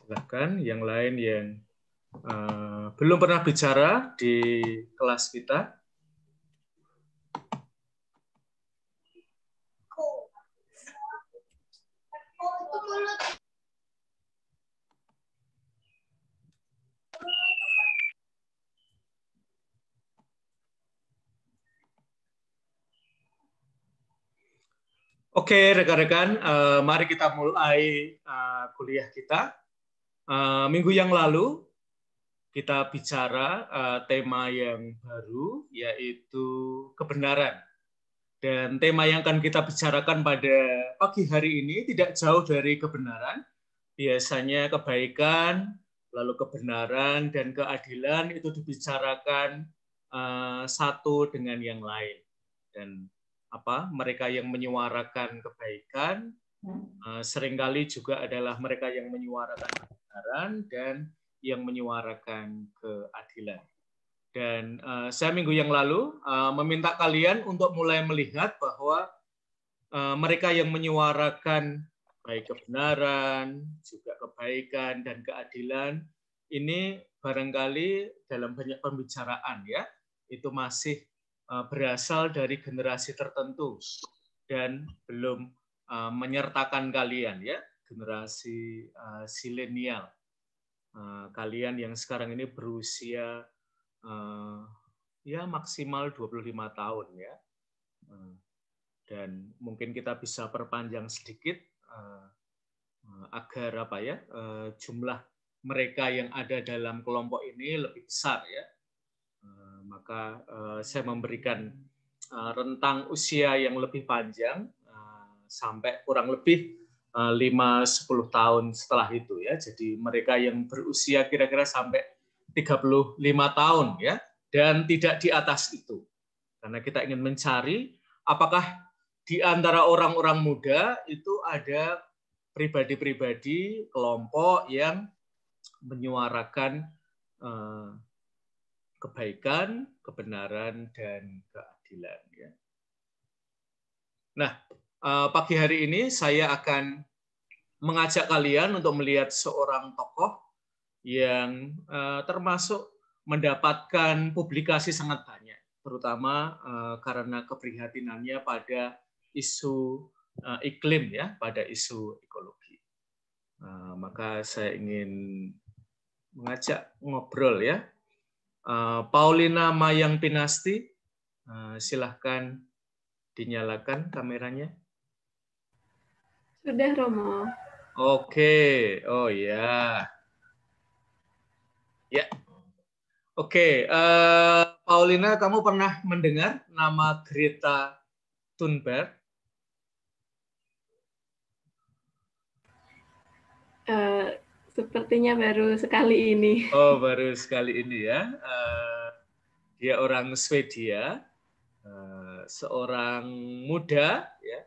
Silakan yang lain yang belum pernah bicara di kelas kita. Oke, rekan-rekan, mari kita mulai kuliah kita. Minggu yang lalu kita bicara tema yang baru, yaitu kebenaran. Dan tema yang akan kita bicarakan pada pagi hari ini tidak jauh dari kebenaran. Biasanya kebaikan, lalu kebenaran dan keadilan itu dibicarakan satu dengan yang lain. Dan mereka yang menyuarakan kebaikan seringkali juga adalah mereka yang menyuarakan kebenaran dan yang menyuarakan keadilan. Dan saya minggu yang lalu meminta kalian untuk mulai melihat bahwa mereka yang menyuarakan baik kebenaran, juga kebaikan dan keadilan, ini barangkali dalam banyak pembicaraan ya, itu masih berasal dari generasi tertentu dan belum menyertakan kalian ya, generasi zilenial. Kalian yang sekarang ini berusia ya maksimal 25 tahun ya. Dan mungkin kita bisa perpanjang sedikit agar jumlah mereka yang ada dalam kelompok ini lebih besar ya. Maka saya memberikan rentang usia yang lebih panjang sampai kurang lebih 5-10 tahun setelah itu ya. Jadi mereka yang berusia kira-kira sampai 35 tahun ya, dan tidak di atas itu. Karena kita ingin mencari apakah di antara orang-orang muda itu ada pribadi-pribadi, kelompok yang menyuarakan kebaikan, kebenaran, dan keadilan. Ya. Nah, pagi hari ini saya akan mengajak kalian untuk melihat seorang tokoh yang termasuk mendapatkan publikasi sangat banyak, terutama karena keprihatinannya pada isu iklim ya, pada isu ekologi. Maka saya ingin mengajak ngobrol ya. Paulina Mayang Pinasti, silahkan dinyalakan kameranya. Sudah, Romo. Oke, oh ya. Ya, oke. Paulina, kamu pernah mendengar nama Greta Thunberg? Sepertinya baru sekali ini. Oh, baru sekali ini ya. Dia orang Swedia, seorang muda, ya,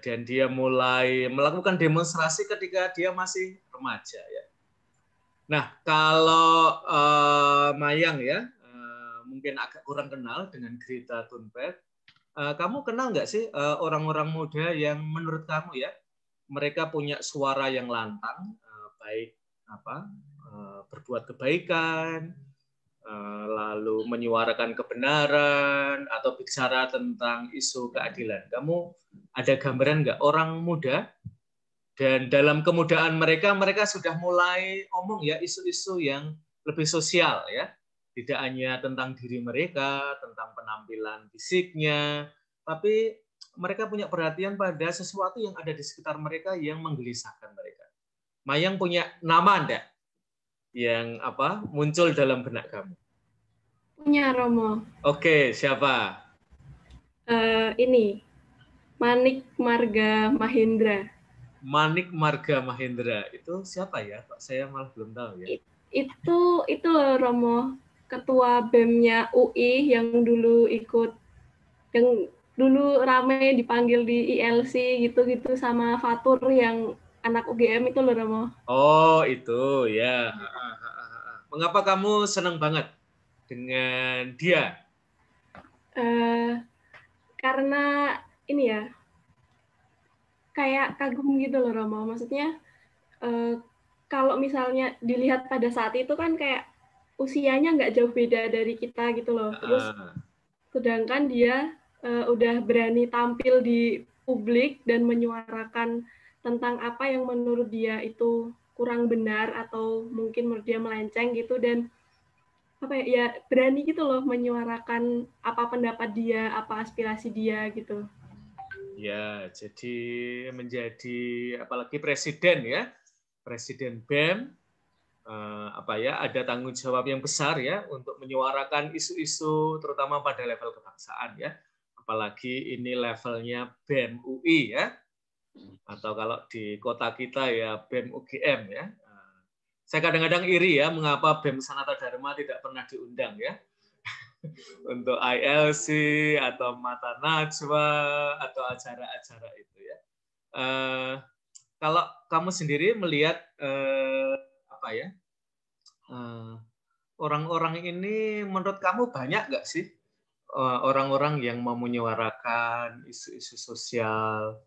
dan dia mulai melakukan demonstrasi ketika dia masih remaja, ya. Nah, kalau Mayang ya, mungkin agak kurang kenal dengan Greta Thunberg. Kamu kenal nggak sih orang-orang muda yang menurut kamu ya, mereka punya suara yang lantang, baik berbuat kebaikan, lalu menyuarakan kebenaran atau bicara tentang isu keadilan. Kamu ada gambaran nggak orang muda dan dalam kemudaan mereka sudah mulai omong ya isu-isu yang lebih sosial ya, tidak hanya tentang diri mereka, tentang penampilan fisiknya, tapi mereka punya perhatian pada sesuatu yang ada di sekitar mereka yang menggelisahkan mereka. Mayang punya nama enggak yang muncul dalam benak kamu? Punya, Romo. Oke, siapa? Ini Manik Marga Mahendra. Manik Marga Mahendra itu siapa ya? Pak, saya malah belum tahu ya. Itu loh, Romo, ketua BEM-nya UI yang dulu rame dipanggil di ILC gitu-gitu sama Fatur yang anak UGM itu loh, Romo. Oh, itu ya. Mengapa kamu senang banget dengan dia? Karena ini ya, kayak kagum gitu loh, Romo. Maksudnya kalau misalnya dilihat pada saat itu kan kayak usianya nggak jauh beda dari kita gitu loh. Terus sedangkan dia udah berani tampil di publik dan menyuarakan tentang apa yang menurut dia itu kurang benar atau mungkin menurut dia melenceng gitu, dan apa ya, berani gitu loh menyuarakan apa pendapat dia, apa aspirasi dia gitu. Ya, jadi menjadi apalagi presiden ya, presiden BEM, apa ya, ada tanggung jawab yang besar ya untuk menyuarakan isu-isu terutama pada level kebangsaan ya. Apalagi ini levelnya BEM UI ya, atau kalau di kota kita ya BEM UGM ya. Saya kadang-kadang iri ya mengapa BEM Sanata Dharma tidak pernah diundang ya untuk ILC atau Mata Najwa atau acara-acara itu ya. Kalau kamu sendiri melihat apa ya, orang-orang ini menurut kamu banyak nggak sih orang-orang yang mau menyuarakan isu-isu sosial?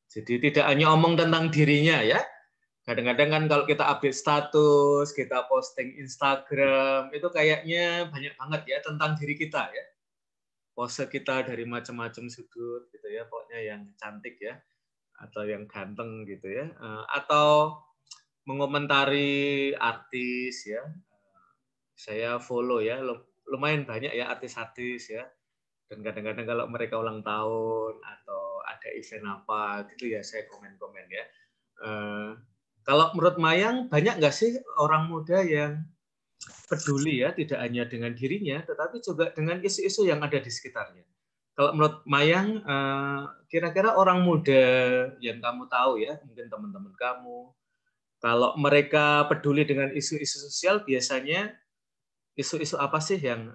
Jadi tidak hanya omong tentang dirinya ya. Kadang-kadang kan kalau kita update status, kita posting Instagram, itu kayaknya banyak banget ya tentang diri kita ya. Pose kita dari macam-macam sudut gitu ya, pokoknya yang cantik ya, atau yang ganteng gitu ya, atau mengomentari artis ya. Saya follow ya, lumayan banyak ya artis-artis ya. Dan kadang-kadang kalau mereka ulang tahun atau ada event apa gitu ya, saya komen-komen ya. Kalau menurut Mayang, banyak nggak sih orang muda yang peduli ya, tidak hanya dengan dirinya, tetapi juga dengan isu-isu yang ada di sekitarnya. Kalau menurut Mayang, kira-kira orang muda yang kamu tahu ya, mungkin teman-teman kamu, kalau mereka peduli dengan isu-isu sosial, biasanya isu-isu apa sih yang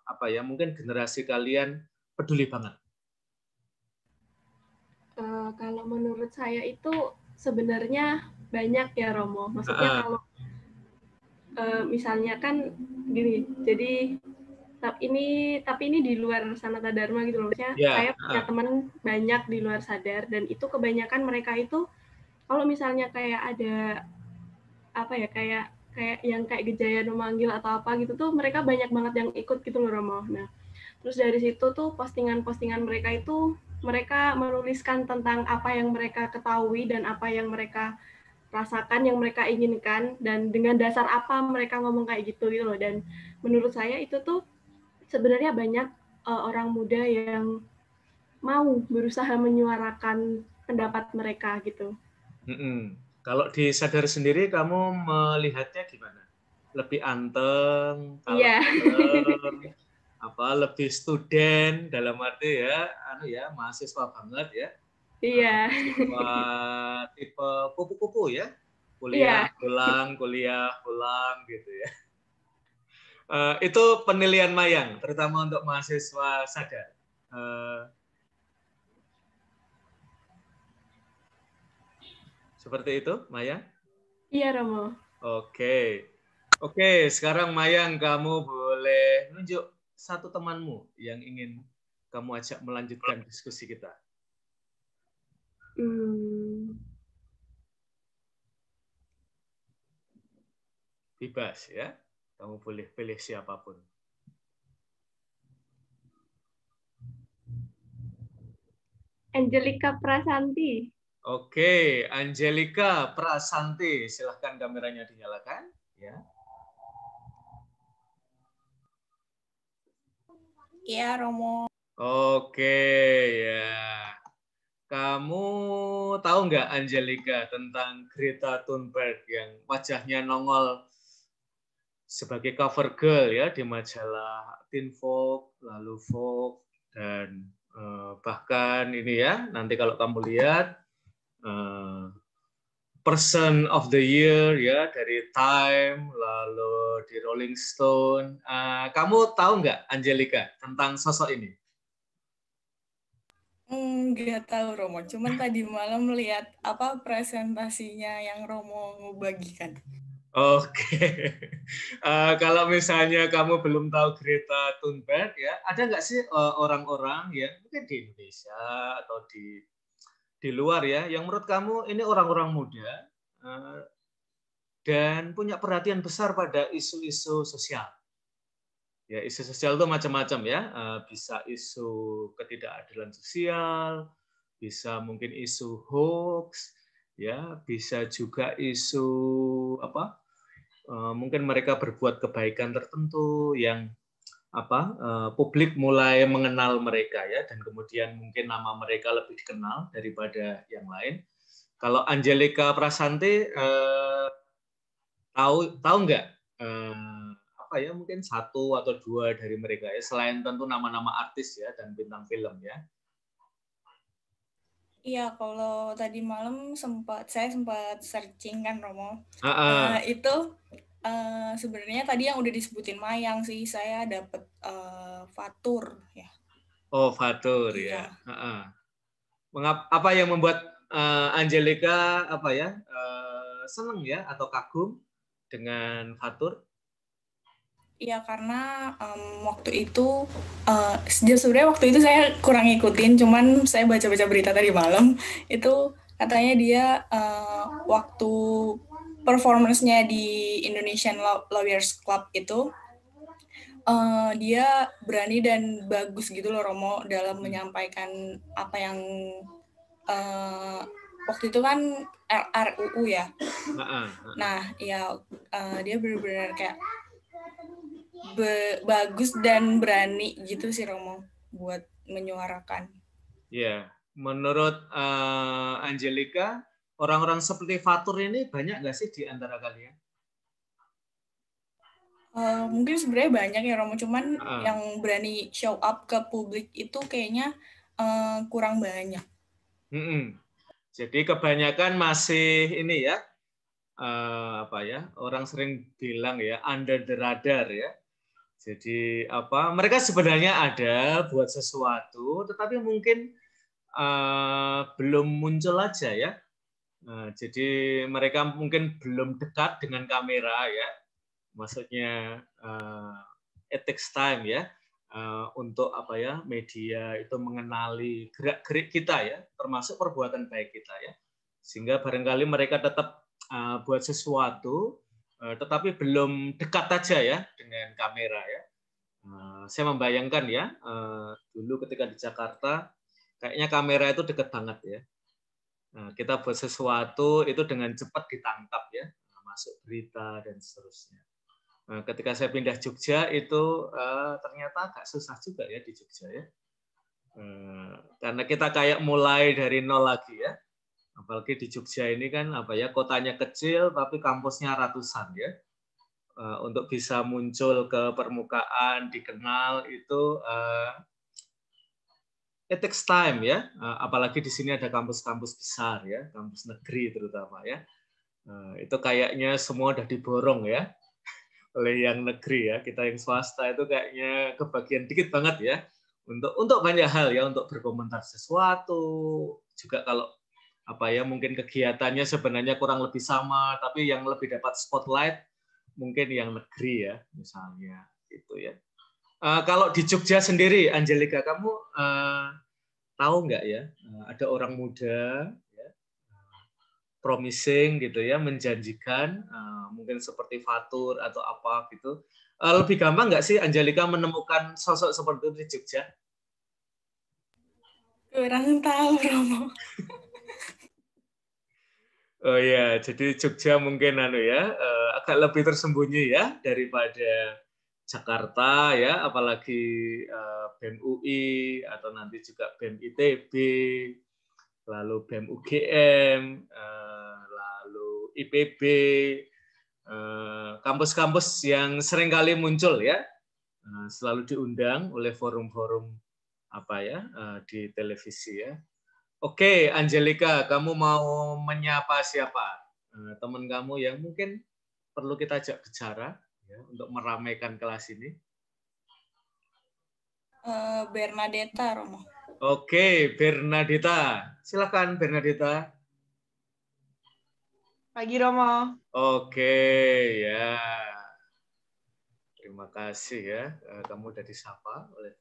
apa ya, mungkin generasi kalian peduli banget? Kalau menurut saya itu sebenarnya banyak ya Romo. Maksudnya kalau misalnya kan gini, jadi tapi ini di luar Sanata Dharma gitu loh. Maksudnya saya punya teman banyak di luar sadar, dan itu kebanyakan mereka itu kalau misalnya kayak ada apa ya, kayak yang kayak Gejayan memanggil atau apa gitu tuh, mereka banyak banget yang ikut gitu loh Romo. Nah, terus dari situ tuh postingan-postingan mereka itu mereka menuliskan tentang apa yang mereka ketahui dan apa yang mereka rasakan, yang mereka inginkan, dan dengan dasar apa mereka ngomong kayak gitu gitu loh. Dan menurut saya itu tuh sebenarnya banyak orang muda yang mau berusaha menyuarakan pendapat mereka gitu. Kalau di Sadar sendiri kamu melihatnya gimana? Lebih anteng, Iya. kalem, apa lebih student dalam arti ya, anu ya, mahasiswa banget ya. Iya. Mahasiswa tipe kupu-kupu ya. Iya. Kuliah pulang gitu ya. Itu penilaian Mayang, terutama untuk mahasiswa Sadar. Seperti itu, Mayang? Iya, Romo. Oke, sekarang Mayang kamu boleh nunjuk satu temanmu yang ingin kamu ajak melanjutkan diskusi kita. Bebas ya, kamu boleh pilih siapapun. Angelika Prasanti. Oke, Angelika Prasanti, silahkan kameranya dinyalakan. Ya. Iya, Romo. Oke, ya. Kamu tahu nggak Angelika tentang Greta Thunberg yang wajahnya nongol sebagai cover girl ya di majalah Teen Vogue, lalu Vogue, dan bahkan ini ya, nanti kalau kamu lihat Person of the Year ya dari Time, lalu di Rolling Stone. Kamu tahu nggak Angelika tentang sosok ini? Nggak tahu Romo, cuman tadi malam melihat apa presentasinya yang Romo bagikan. Oke, kalau misalnya kamu belum tahu Greta Thunberg ya, ada nggak sih orang-orang yang mungkin di Indonesia atau di luar ya, yang menurut kamu ini orang-orang muda dan punya perhatian besar pada isu-isu sosial. Ya, isu sosial itu macam-macam ya, bisa isu ketidakadilan sosial, bisa mungkin isu hoax, ya, bisa juga isu apa? Mungkin mereka berbuat kebaikan tertentu yang publik mulai mengenal mereka ya, dan kemudian mungkin nama mereka lebih dikenal daripada yang lain. Kalau Angelica Prasanti tahu nggak mungkin satu atau dua dari mereka ya, selain tentu nama-nama artis ya dan bintang film ya. Iya, kalau tadi malam saya sempat searching kan, Romo. Itu sebenarnya tadi yang udah disebutin Mayang sih, saya dapat Fatur ya. Oh, Fatur iya. Ya. Apa yang membuat Angelica senang ya atau kagum dengan Fatur? Iya, karena waktu itu sebenarnya waktu itu saya kurang ngikutin, cuman saya baca-baca berita tadi malam itu katanya dia waktu performance-nya di Indonesian Lawyers Club itu dia berani dan bagus gitu loh, Romo, dalam menyampaikan apa yang waktu itu kan RUU ya. Nah, ya dia benar-benar kayak bagus dan berani gitu sih, Romo, buat menyuarakan. Ya, menurut Angelica, orang-orang seperti Fatur ini banyak nggak sih di antara kalian? Mungkin sebenarnya banyak ya, Romo, cuman yang berani show up ke publik itu kayaknya kurang banyak. Jadi kebanyakan masih ini ya, orang sering bilang ya under the radar ya. Jadi mereka sebenarnya ada buat sesuatu, tetapi mungkin belum muncul aja ya. Jadi mereka mungkin belum dekat dengan kamera ya. Maksudnya it takes time ya untuk media itu mengenali gerak-gerik kita ya, termasuk perbuatan baik kita ya. Sehingga barangkali mereka tetap buat sesuatu, tetapi belum dekat aja ya dengan kamera ya. Saya membayangkan ya, dulu ketika di Jakarta, kayaknya kamera itu dekat banget ya. Kita buat sesuatu itu dengan cepat ditangkap ya, masuk berita dan seterusnya. Ketika saya pindah Jogja itu ternyata agak susah juga ya di Jogja ya, karena kita kayak mulai dari nol lagi ya. Apalagi di Jogja ini kan kotanya kecil tapi kampusnya ratusan ya. Untuk bisa muncul ke permukaan, dikenal itu it takes time ya. Apalagi di sini ada kampus-kampus besar ya, kampus negeri terutama ya. Itu kayaknya semua udah diborong ya oleh yang negeri ya. Kita yang swasta itu kayaknya kebagian dikit banget ya untuk banyak hal ya, untuk berkomentar sesuatu juga. Kalau mungkin kegiatannya sebenarnya kurang lebih sama, tapi yang lebih dapat spotlight mungkin yang negeri ya misalnya gitu ya. Kalau di Jogja sendiri, Angelica, kamu tahu nggak ya ada orang muda ya, promising gitu ya, menjanjikan, mungkin seperti Fatur atau apa gitu. Lebih gampang nggak sih Angelica menemukan sosok seperti itu di Jogja? Kurang tahu, Romo. Oh ya, jadi Jogja mungkin agak lebih tersembunyi ya daripada Jakarta ya, apalagi BEM UI atau nanti juga BEM ITB, lalu BEM UGM, lalu IPB, kampus-kampus yang seringkali muncul ya, selalu diundang oleh forum-forum di televisi ya. Oke, Angelica, kamu mau menyapa siapa? Teman kamu yang mungkin perlu kita ajak bicara ya, untuk meramaikan kelas ini. Bernadetta, Romo. Oke, Bernadetta. Silakan, Bernadetta. Pagi, Romo. Oke, ya. Terima kasih ya, kamu udah disapa oleh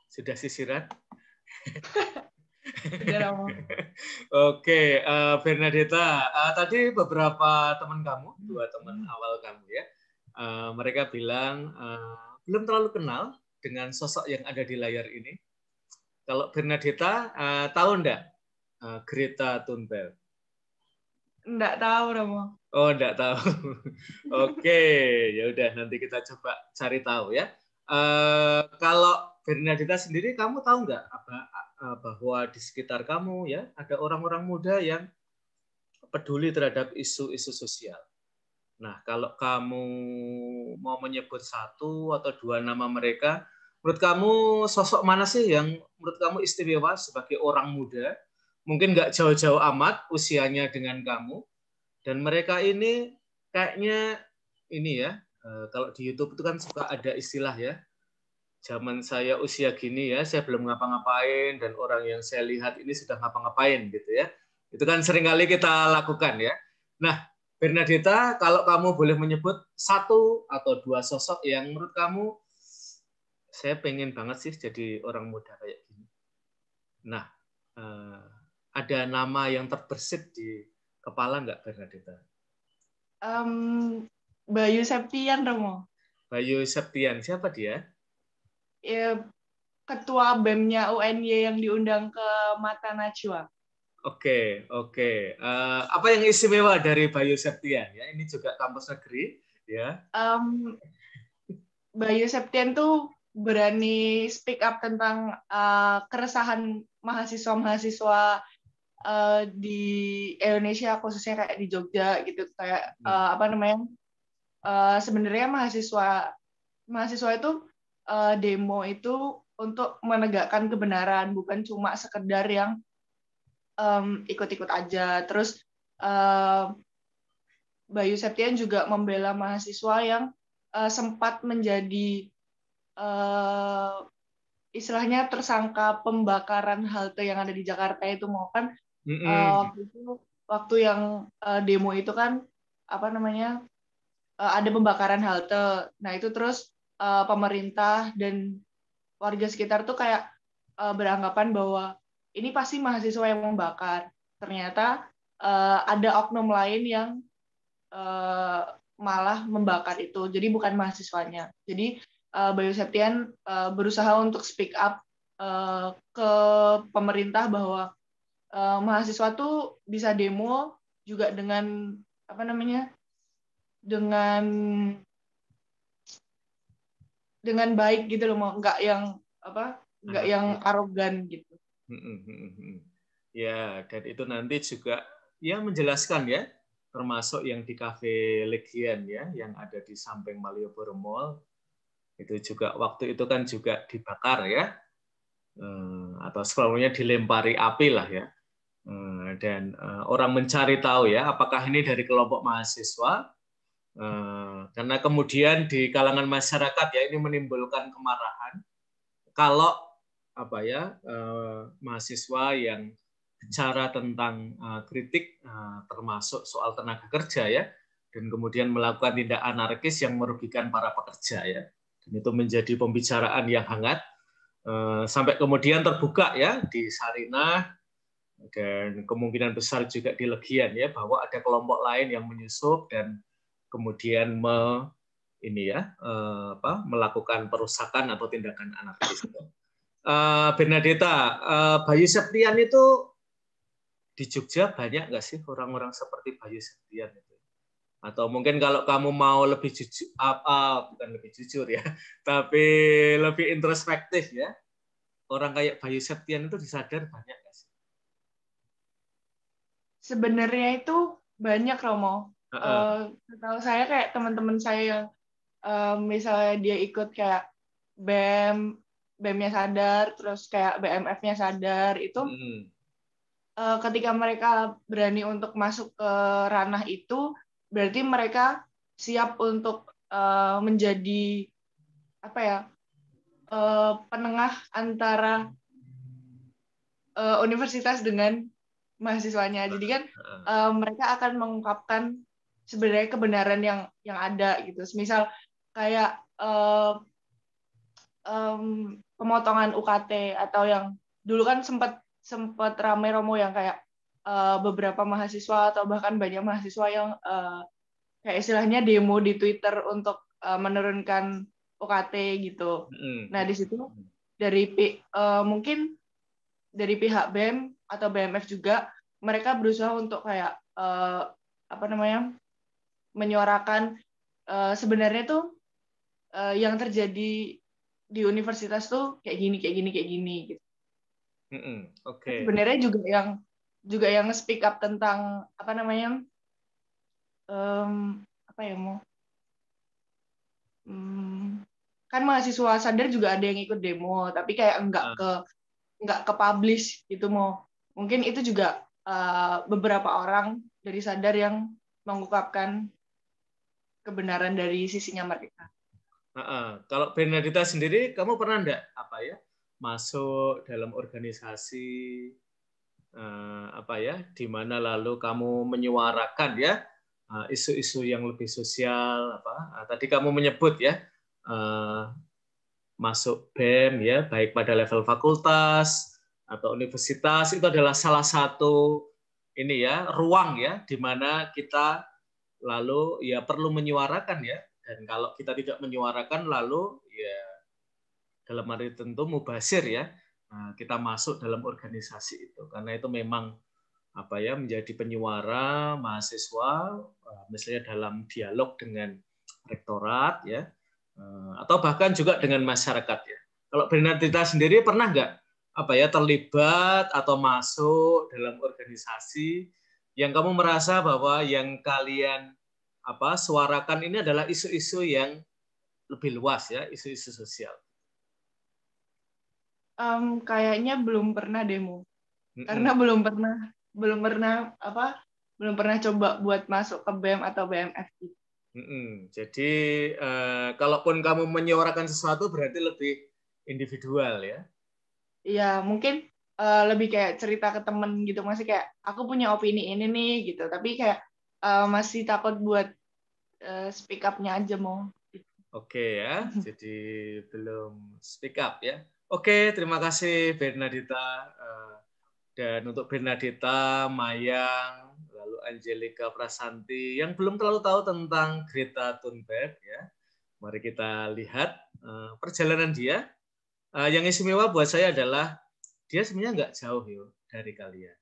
sudah sisiran. Oke, Bernadetta, tadi beberapa teman kamu, 2 teman awal kamu ya, mereka bilang belum terlalu kenal dengan sosok yang ada di layar ini. Kalau Bernadetta, tahu enggak Greta Thunberg? Enggak tahu, Romo. Oh, enggak tahu. Oke, ya udah nanti kita coba cari tahu ya. Kalau Bernadetta sendiri, kamu tahu nggak bahwa di sekitar kamu ya ada orang-orang muda yang peduli terhadap isu-isu sosial. Nah, kalau kamu mau menyebut 1 atau 2 nama mereka, menurut kamu sosok mana sih yang menurut kamu istimewa sebagai orang muda? Mungkin nggak jauh-jauh amat usianya dengan kamu. Dan mereka ini kayaknya ini ya, kalau di YouTube itu kan suka ada istilah ya, zaman saya usia gini ya, saya belum ngapa-ngapain dan orang yang saya lihat ini sudah ngapa-ngapain gitu ya. Itu kan seringkali kita lakukan ya. Nah, Bernadetta, kalau kamu boleh menyebut 1 atau 2 sosok yang menurut kamu, saya pengen banget sih jadi orang muda kayak gini. Nah, ada nama yang terbersit di kepala nggak, Bernadetta? Bayu Septian, Romo. Bayu Septian, siapa dia? Ya, ketua BEM-nya UNY yang diundang ke Mata Najwa. Oke. Apa yang istimewa dari Bayu Septian? Ya, ini juga kampus negeri, ya. Bayu Septian tuh berani speak up tentang keresahan mahasiswa-mahasiswa di Indonesia, khususnya kayak di Jogja gitu, kayak sebenarnya mahasiswa itu demo itu untuk menegakkan kebenaran, bukan cuma sekedar yang ikut-ikut aja. Terus Bayu Septian juga membela mahasiswa yang sempat menjadi istilahnya tersangka pembakaran halte yang ada di Jakarta itu, mau kan waktu yang demo itu kan ada pembakaran halte. Nah itu terus pemerintah dan warga sekitar tuh kayak beranggapan bahwa ini pasti mahasiswa yang membakar. Ternyata ada oknum lain yang malah membakar itu. Jadi bukan mahasiswanya. Jadi Bayu Septian berusaha untuk speak up ke pemerintah bahwa mahasiswa tuh bisa demo juga dengan dengan baik gitu loh, nggak yang arogan gitu. Ya, dan itu nanti juga ya menjelaskan ya, termasuk yang di Cafe Legian ya, yang ada di samping Malioboro Mall, itu juga waktu itu kan juga dibakar ya, atau sebelumnya dilempari api lah ya, dan orang mencari tahu ya, apakah ini dari kelompok mahasiswa, karena kemudian di kalangan masyarakat ya ini menimbulkan kemarahan kalau mahasiswa yang bicara tentang kritik termasuk soal tenaga kerja ya, dan kemudian melakukan tindak anarkis yang merugikan para pekerja ya, dan itu menjadi pembicaraan yang hangat sampai kemudian terbuka ya di Sarinah, dan kemungkinan besar juga di Legian ya, bahwa ada kelompok lain yang menyusup dan kemudian melakukan perusakan atau tindakan anarkis. Bernadetta, Bayu Septian itu di Jogja banyak nggak sih orang-orang seperti Bayu Septian itu? Atau mungkin kalau kamu mau lebih jujur, bukan lebih jujur ya, tapi lebih introspektif ya, orang kayak Bayu Septian itu disadar banyak nggak sih? Sebenarnya itu banyak, Romo. Tahu saya kayak teman-teman saya yang misalnya dia ikut kayak BEM-nya sadar, terus kayak BMF-nya sadar, itu ketika mereka berani untuk masuk ke ranah itu, berarti mereka siap untuk menjadi penengah antara universitas dengan mahasiswanya. Jadi kan mereka akan mengungkapkan sebenarnya kebenaran yang ada gitu. Misal kayak pemotongan UKT, atau yang dulu kan sempat sempat rame Romo yang kayak beberapa mahasiswa atau bahkan banyak mahasiswa yang kayak istilahnya demo di Twitter untuk menurunkan UKT gitu. Nah di situ mungkin dari pihak BEM atau BMF juga mereka berusaha untuk kayak menyuarakan sebenarnya tuh yang terjadi di universitas tuh kayak gini gitu. Oke. Sebenarnya juga yang speak up tentang kan mahasiswa sadar juga ada yang ikut demo, tapi kayak nggak ke publish gitu mungkin itu juga beberapa orang dari sadar yang mengungkapkan kebenaran dari sisinya mereka. Kalau Bernadita sendiri, kamu pernah enggak masuk dalam organisasi di mana lalu kamu menyuarakan isu-isu yang lebih sosial tadi kamu menyebut masuk BEM baik pada level fakultas atau universitas itu adalah salah satu ruang di mana kita lalu perlu menyuarakan dan kalau kita tidak menyuarakan lalu dalam arti tentu mubazir kita masuk dalam organisasi itu karena itu memang menjadi penyuara mahasiswa misalnya dalam dialog dengan rektorat atau bahkan juga dengan masyarakat Kalau Bernadita sendiri pernah nggak terlibat atau masuk dalam organisasi yang kamu merasa bahwa yang kalian suarakan ini adalah isu-isu yang lebih luas isu-isu sosial? Kayaknya belum pernah demo karena belum pernah coba buat masuk ke BEM atau BMF gitu. Jadi kalaupun kamu menyuarakan sesuatu berarti lebih individual Iya, mungkin lebih kayak cerita ke temen gitu, masih kayak aku punya opini ini nih gitu, tapi kayak masih takut buat speak up-nya aja Oke jadi belum speak up Oke, terima kasih Bernadita. Dan untuk Bernadita, Mayang, lalu Angelika Prasanti yang belum terlalu tahu tentang Greta Thunberg mari kita lihat perjalanan dia. Yang istimewa buat saya adalah dia sebenarnya nggak jauh dari kalian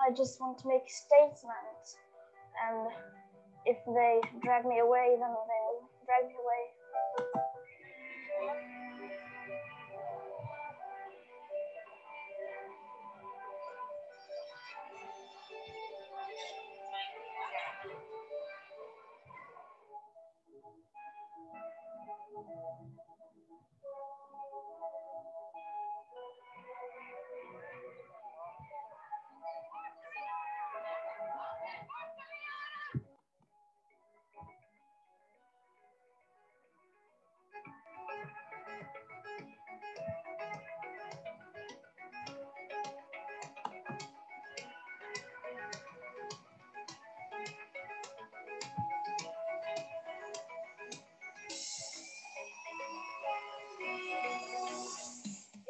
I just want to make a statement, and if they drag me away, then they'll drag me away.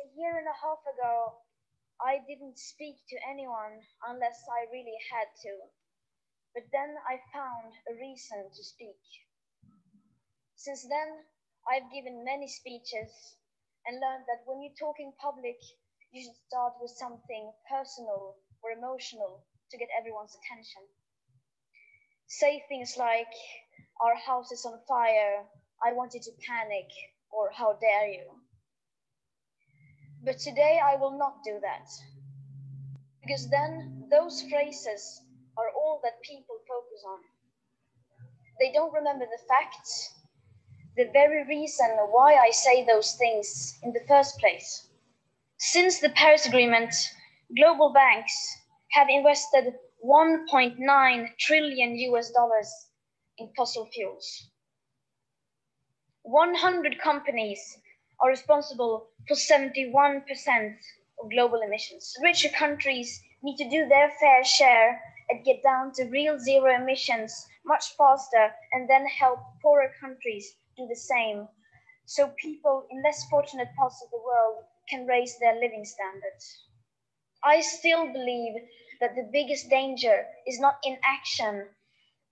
A year and a half ago, I didn't speak to anyone unless I really had to. But then I found a reason to speak. Since then, I've given many speeches and learned that when you talk in public, you should start with something personal or emotional to get everyone's attention. Say things like, "Our house is on fire, I want you to panic," or "How dare you?" But today I will not do that. Because then those phrases are all that people focus on. They don't remember the facts, the very reason why I say those things in the first place. Since the Paris Agreement, global banks have invested $1.9 trillion in fossil fuels. 100 companies are responsible for 71% of global emissions. Richer countries need to do their fair share and get down to real zero emissions much faster and then help poorer countries do the same, so people in less fortunate parts of the world can raise their living standards. I still believe that the biggest danger is not inaction.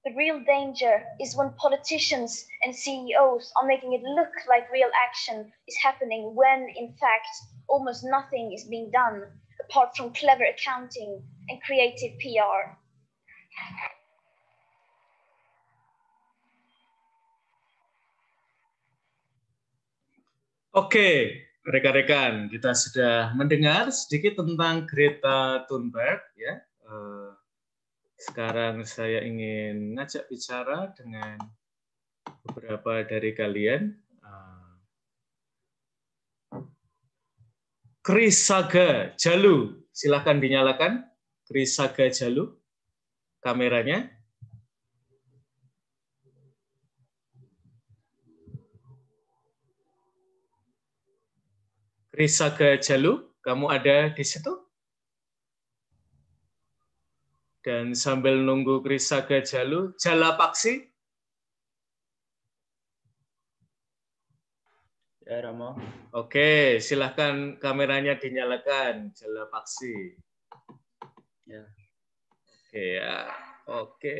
The real danger is when politicians and CEOs are making it look like real action is happening when, in fact, almost nothing is being done apart from clever accounting and creative PR. Oke, rekan-rekan, kita sudah mendengar sedikit tentang Greta Thunberg, ya. Sekarang saya ingin ngajak bicara dengan beberapa dari kalian. Krisaga Jalu, silahkan dinyalakan. Krisaga Jalu, kameranya. Krisaga Jalu, kamu ada di situ? Dan sambil nunggu Krisaga Jalu, Jala Paksi. Ya, Romo. Oke, silahkan kameranya dinyalakan, Jala Paksi. Ya. Oke ya, oke.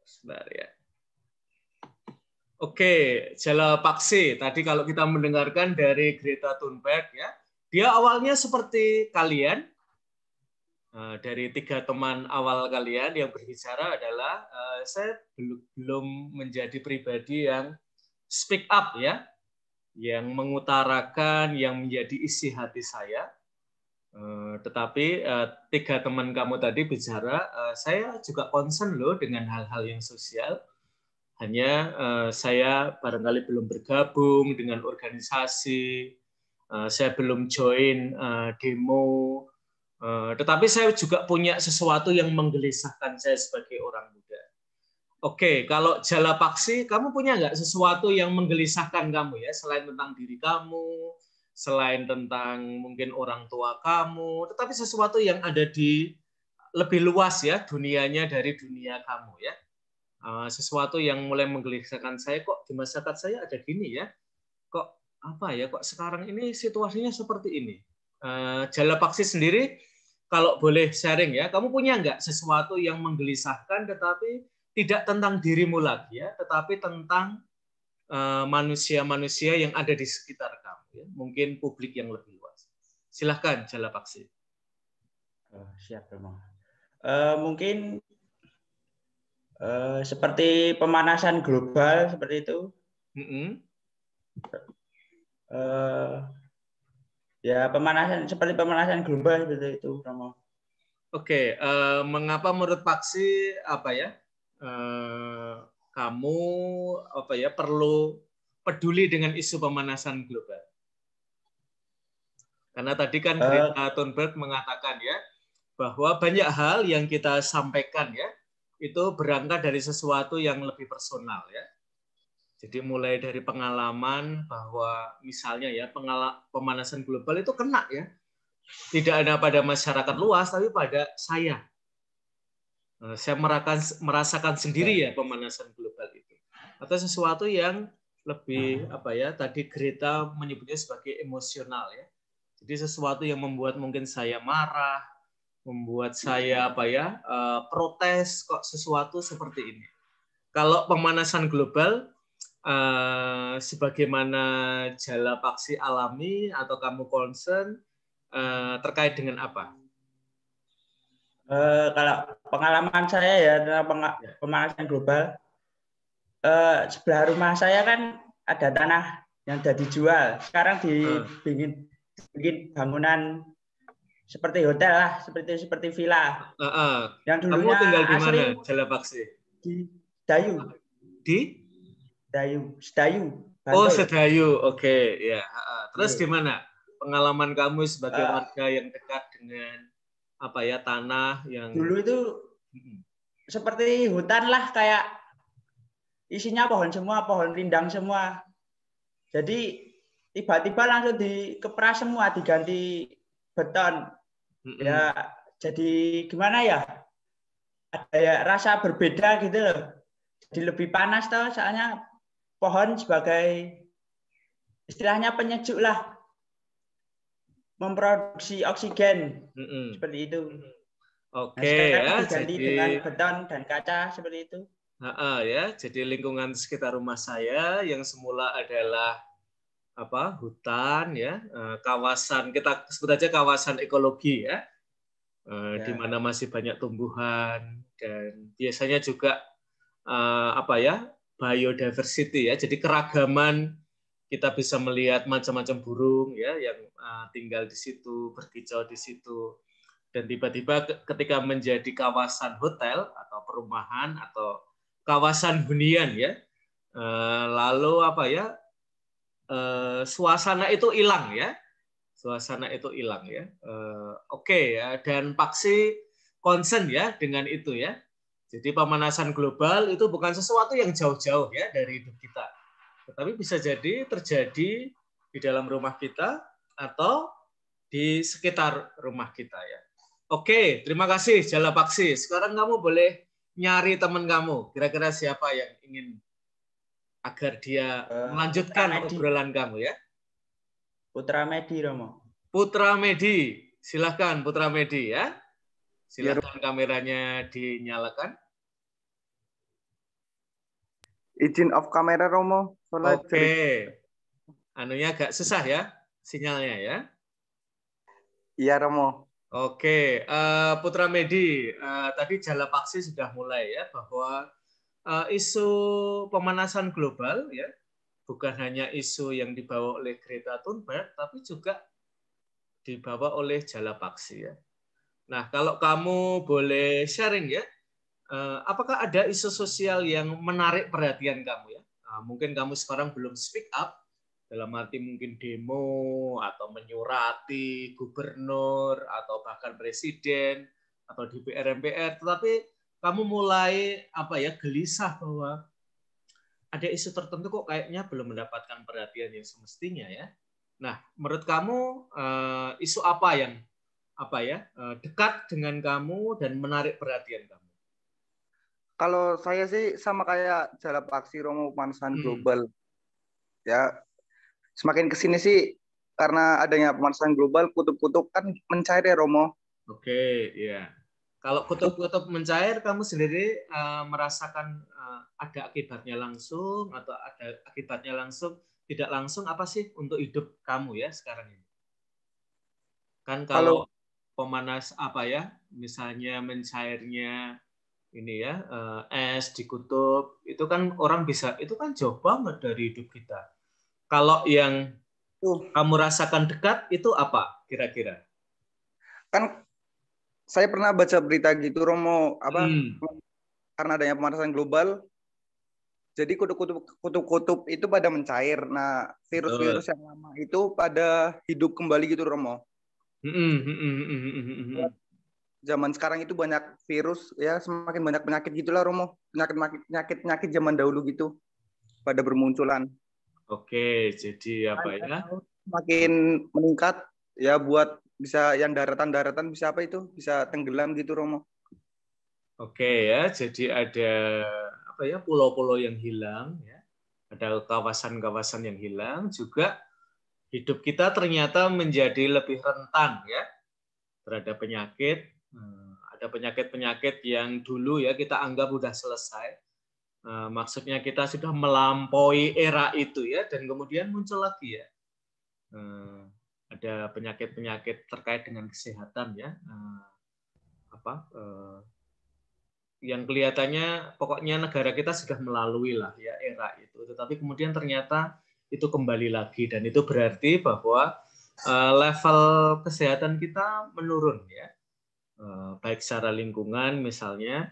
Sebentar ya. Oke, Jala Paksi. Tadi kalau kita mendengarkan dari Greta Thunberg, ya, dia awalnya seperti kalian. Dari 3 teman awal kalian yang berbicara adalah saya belum menjadi pribadi yang speak up, ya, yang mengutarakan yang menjadi isi hati saya. Tetapi 3 teman kamu tadi bicara, saya juga concern loh dengan hal-hal yang sosial. Hanya saya barangkali belum bergabung dengan organisasi, saya belum join demo, tetapi saya juga punya sesuatu yang menggelisahkan saya sebagai orang muda. Oke, kalau Jala Paksi, kamu punya nggak sesuatu yang menggelisahkan kamu, ya, selain tentang diri kamu, selain tentang mungkin orang tua kamu, tetapi sesuatu yang ada di lebih luas, ya, dunianya dari dunia kamu, ya. Sesuatu yang mulai menggelisahkan saya, kok di masyarakat saya ada gini, ya, kok apa ya, kok sekarang ini situasinya seperti ini. Jala Paksi sendiri, kalau boleh sharing, ya, kamu punya nggak sesuatu yang menggelisahkan tetapi tidak tentang dirimu lagi, ya, tetapi tentang manusia-manusia yang ada di sekitar kamu, ya, mungkin publik yang lebih luas. Silahkan, Jala Paksi. Siap, Romo. Mungkin seperti pemanasan global seperti itu. Ya, seperti pemanasan global seperti itu, Romo. Oke, mengapa menurut Paksi apa ya? Kamu apa ya perlu peduli dengan isu pemanasan global? Karena tadi kan Greta Thunberg mengatakan, ya, bahwa banyak hal yang kita sampaikan, ya, itu berangkat dari sesuatu yang lebih personal, ya. Jadi mulai dari pengalaman bahwa misalnya, ya, pemanasan global itu kena, ya, tidak ada pada masyarakat luas tapi pada saya. Saya merasakan sendiri, ya, pemanasan global itu. Atau sesuatu yang lebih apa ya? Tadi Greta menyebutnya sebagai emosional, ya. Jadi sesuatu yang membuat mungkin saya marah, membuat saya apa ya? Protes kok sesuatu seperti ini. Kalau pemanasan global sebagaimana Jala Paksi alami atau kamu concern terkait dengan apa? Kalau pengalaman saya, ya, tentang pemanasan global, sebelah rumah saya kan ada tanah yang sudah dijual. Sekarang dibikin bangunan seperti hotel lah, seperti villa. Yang dulunya kamu tinggal di mana, Jala Paksi? Di Sedayu. Di? Sedayu. Oh, Sedayu. Oke, ya. Terus gimana pengalaman kamu sebagai warga yang dekat dengan apa ya tanah yang dulu itu seperti hutan lah, kayak isinya pohon semua, pohon rindang semua. Jadi tiba-tiba langsung dikepras semua, diganti beton. Ya, jadi gimana ya? ada ya rasa berbeda gitu loh. Jadi lebih panas toh, soalnya pohon sebagai istilahnya penyejuk lah, memproduksi oksigen seperti itu. Oke, nah, ya, diganti jadi dengan beton dan kaca seperti itu. Ya, jadi lingkungan sekitar rumah saya yang semula adalah hutan ya, kawasan, kita sebut aja kawasan ekologi ya, di mana masih banyak tumbuhan dan biasanya juga biodiversity ya, jadi keragaman, kita bisa melihat macam-macam burung ya yang tinggal di situ, berkicau di situ, dan tiba-tiba ketika menjadi kawasan hotel atau perumahan atau kawasan hunian ya, lalu suasana itu hilang ya, Oke ya, dan Paksi concern ya dengan itu ya. Jadi pemanasan global itu bukan sesuatu yang jauh-jauh ya dari hidup kita, tetapi bisa jadi terjadi di dalam rumah kita atau di sekitar rumah kita ya. Oke, terima kasih Jala Paksi. Sekarang kamu boleh nyari teman kamu. Kira-kira siapa yang ingin agar dia melanjutkan obrolan kamu ya? Putra Medi, Romo. Putra Medi, silahkan Putra Medi ya. Silahkan kameranya dinyalakan. Izin off kamera Romo. Oke. Anunya agak susah ya sinyalnya ya. Iya Romo. Oke, Putra Medi, tadi Jala Paksi sudah mulai ya bahwa isu pemanasan global ya bukan hanya isu yang dibawa oleh Greta Thunberg, tapi juga dibawa oleh Jala Paksi ya. Nah, kalau kamu boleh sharing ya, apakah ada isu sosial yang menarik perhatian kamu ya? Mungkin kamu sekarang belum speak up, dalam arti mungkin demo atau menyurati gubernur atau bahkan presiden atau DPR MPR, tetapi kamu mulai gelisah bahwa ada isu tertentu kok kayaknya belum mendapatkan perhatian yang semestinya ya. Nah, menurut kamu isu apa yang dekat dengan kamu dan menarik perhatian kamu? Kalau saya sih sama kayak Jala Paksi Romo, pemanasan global. Ya, semakin kesini sih karena adanya pemanasan global, kutub-kutub kan mencair ya Romo. Oke, ya. Kalau kutub-kutub mencair, kamu sendiri merasakan ada akibatnya langsung atau ada akibatnya langsung, tidak langsung apa sih untuk hidup kamu ya sekarang ini? Kan kalau pemanas misalnya mencairnya ini ya, es di kutub, itu kan orang bisa, itu kan jauh banget dari hidup kita. Kalau yang kamu rasakan dekat, itu apa kira-kira? Kan saya pernah baca berita gitu Romo, karena adanya pemanasan global, jadi kutub-kutub itu pada mencair. Nah, virus-virus yang lama itu pada hidup kembali gitu Romo. Zaman sekarang itu banyak virus ya, semakin banyak penyakit gitulah Romo, penyakit zaman dahulu gitu pada bermunculan. Oke, jadi makin meningkat ya, buat bisa yang daratan bisa tenggelam gitu Romo. Oke ya, jadi ada pulau-pulau yang hilang ya, ada kawasan-kawasan yang hilang, juga hidup kita ternyata menjadi lebih rentan ya terhadap penyakit. Ada penyakit-penyakit yang dulu ya kita anggap sudah selesai, maksudnya kita sudah melampaui era itu ya, dan kemudian muncul lagi ya. Ada penyakit-penyakit terkait dengan kesehatan ya, yang kelihatannya pokoknya negara kita sudah melalui lah ya era itu, tetapi kemudian ternyata itu kembali lagi, dan itu berarti bahwa level kesehatan kita menurun ya, baik secara lingkungan misalnya,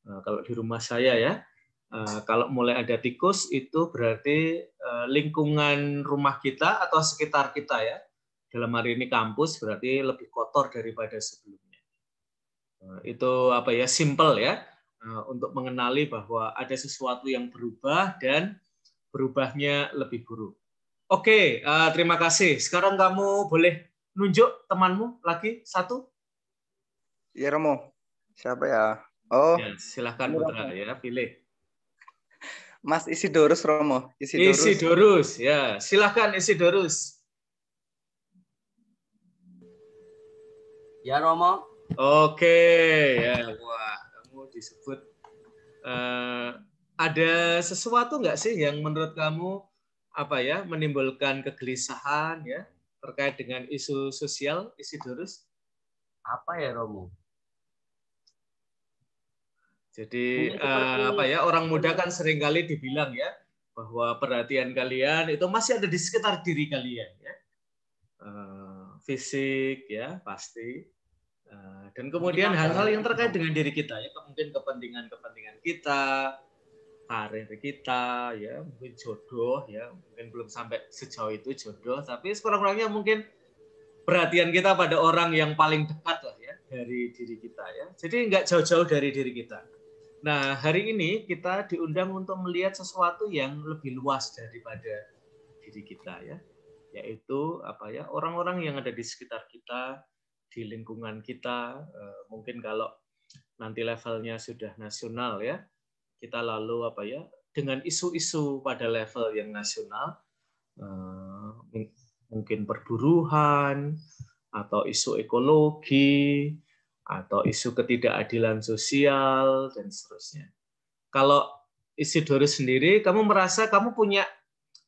kalau di rumah saya ya, kalau mulai ada tikus itu berarti lingkungan rumah kita atau sekitar kita ya, dalam hari ini kampus, berarti lebih kotor daripada sebelumnya. Itu simple ya, untuk mengenali bahwa ada sesuatu yang berubah dan berubahnya lebih buruk. Oke, terima kasih. Sekarang kamu boleh nunjuk temanmu lagi satu. Iya Romo. Siapa ya? Oh, ya, silahkan Putra ya, pilih. Mas Isidorus Romo. Isidorus, ya, silahkan Isidorus. Ya Romo. Oke, ya, wah, kamu disebut. Ada sesuatu nggak sih yang menurut kamu apa ya menimbulkan kegelisahan ya terkait dengan isu sosial, Isidorus? Apa ya Romo? Jadi apa ya, orang muda kan seringkali dibilang ya bahwa perhatian kalian itu masih ada di sekitar diri kalian ya, fisik ya pasti, dan kemudian hal-hal yang terkait dengan diri kita ya, mungkin kepentingan kita, karir kita ya, mungkin jodoh ya, mungkin belum sampai sejauh itu jodoh, tapi sekurang-kurangnya mungkin perhatian kita pada orang yang paling dekat lah ya dari diri kita ya. Jadi nggak jauh-jauh dari diri kita. Nah, hari ini kita diundang untuk melihat sesuatu yang lebih luas daripada diri kita ya, yaitu apa ya, orang-orang yang ada di sekitar kita, di lingkungan kita. Mungkin kalau nanti levelnya sudah nasional ya, kita lalu apa ya, dengan isu-isu pada level yang nasional, mungkin perburuhan atau isu ekologi atau isu ketidakadilan sosial dan seterusnya. Kalau Isidorus sendiri, kamu merasa kamu punya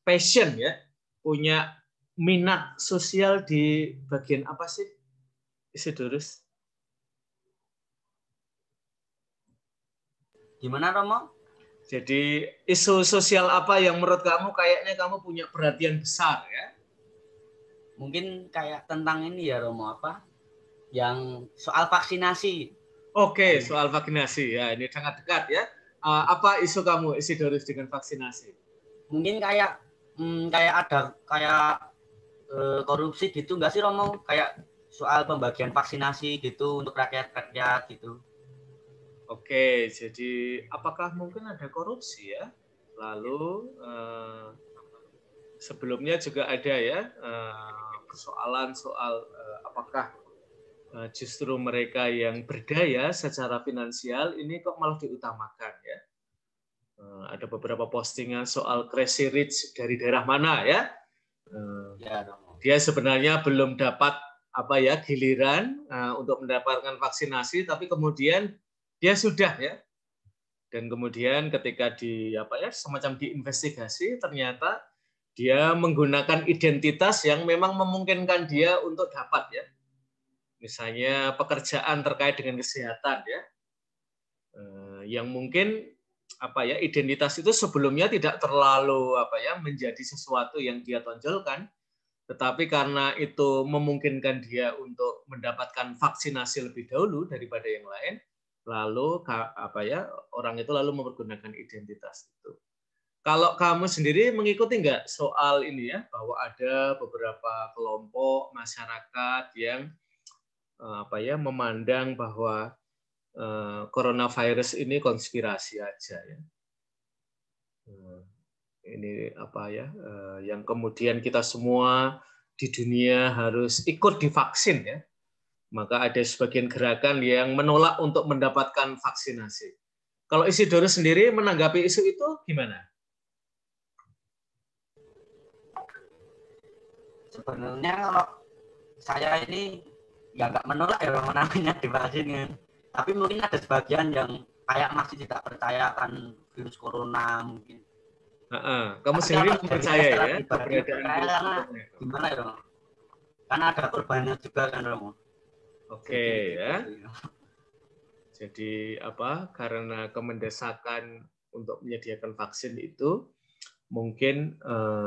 passion ya, punya minat sosial di bagian apa sih, Isidorus? Gimana Romo? Jadi isu sosial apa yang menurut kamu kayaknya kamu punya perhatian besar ya? Mungkin kayak tentang ini ya Romo, apa? Yang soal vaksinasi. Oke, soal vaksinasi ya, ini sangat dekat ya. Apa isu kamu Isidorus dengan vaksinasi? Mungkin kayak ada korupsi gitu nggak sih Romo? Kayak soal pembagian vaksinasi gitu untuk rakyat-rakyat gitu. Oke, jadi apakah mungkin ada korupsi ya? Lalu sebelumnya juga ada ya persoalan soal apakah justru mereka yang berdaya secara finansial ini kok malah diutamakan ya? Ada beberapa postingan soal crazy rich dari daerah mana ya? Dia sebenarnya belum dapat apa ya giliran untuk mendapatkan vaksinasi, tapi kemudian dia sudah ya. Dan kemudian ketika semacam diinvestigasi, ternyata dia menggunakan identitas yang memang memungkinkan dia untuk dapat ya. Misalnya pekerjaan terkait dengan kesehatan ya, yang mungkin identitas itu sebelumnya tidak terlalu menjadi sesuatu yang dia tonjolkan, tetapi karena itu memungkinkan dia untuk mendapatkan vaksinasi lebih dahulu daripada yang lain, lalu orang itu lalu mempergunakan identitas itu. Kalau kamu sendiri mengikuti nggak soal ini ya, bahwa ada beberapa kelompok masyarakat yang memandang bahwa coronavirus ini konspirasi aja ya. Ini yang kemudian kita semua di dunia harus ikut divaksin ya. Maka ada sebagian gerakan yang menolak untuk mendapatkan vaksinasi. Kalau Isidorus sendiri menanggapi isu itu gimana? Sebenarnya kalau saya ini ya nggak menolak ya orang namanya divaksin, tapi mungkin ada sebagian yang kayak masih tidak percaya akan virus corona mungkin. Kamu sendiri percaya ya? Karena gimana ya, Romo? Karena ada korbannya juga kan Romo. Oke ya. Jadi karena kemendesakan untuk menyediakan vaksin itu, mungkin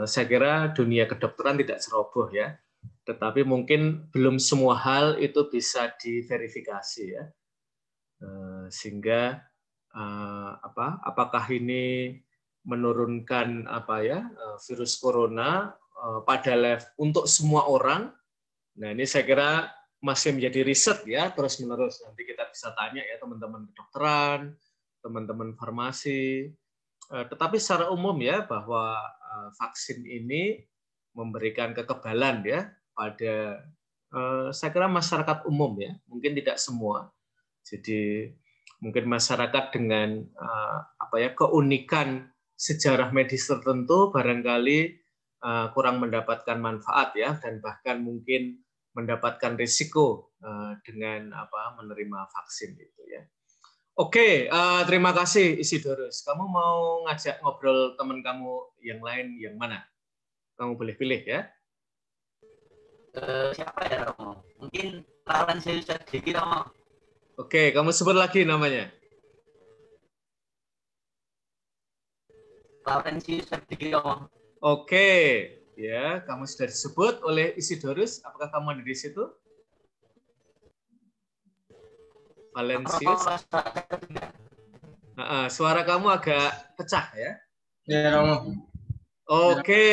saya kira dunia kedokteran tidak ceroboh ya. Tetapi mungkin belum semua hal itu bisa diverifikasi ya, sehingga apakah ini menurunkan virus corona pada level untuk semua orang. Nah ini saya kira masih menjadi riset ya terus menerus. Nanti kita bisa tanya ya teman-teman kedokteran, teman-teman farmasi. Tetapi secara umum ya bahwa vaksin ini memberikan kekebalan ya pada saya kira masyarakat umum ya, mungkin tidak semua. Jadi mungkin masyarakat dengan keunikan sejarah medis tertentu barangkali kurang mendapatkan manfaat ya, dan bahkan mungkin mendapatkan risiko dengan menerima vaksin itu ya. Oke, terima kasih Isidorus. Kamu mau ngajak ngobrol teman kamu yang lain yang mana? Kamu boleh pilih ya. Siapa ya Romo? Mungkin Laurencius Ferdiki Romo. Oke, kamu sebut lagi namanya. Laurencius Ferdiki Romo. Oke, ya, kamu sudah disebut oleh Isidorus. Apakah kamu ada di situ? Valencius. Suara kamu agak pecah ya? Ya, Romo. Oke,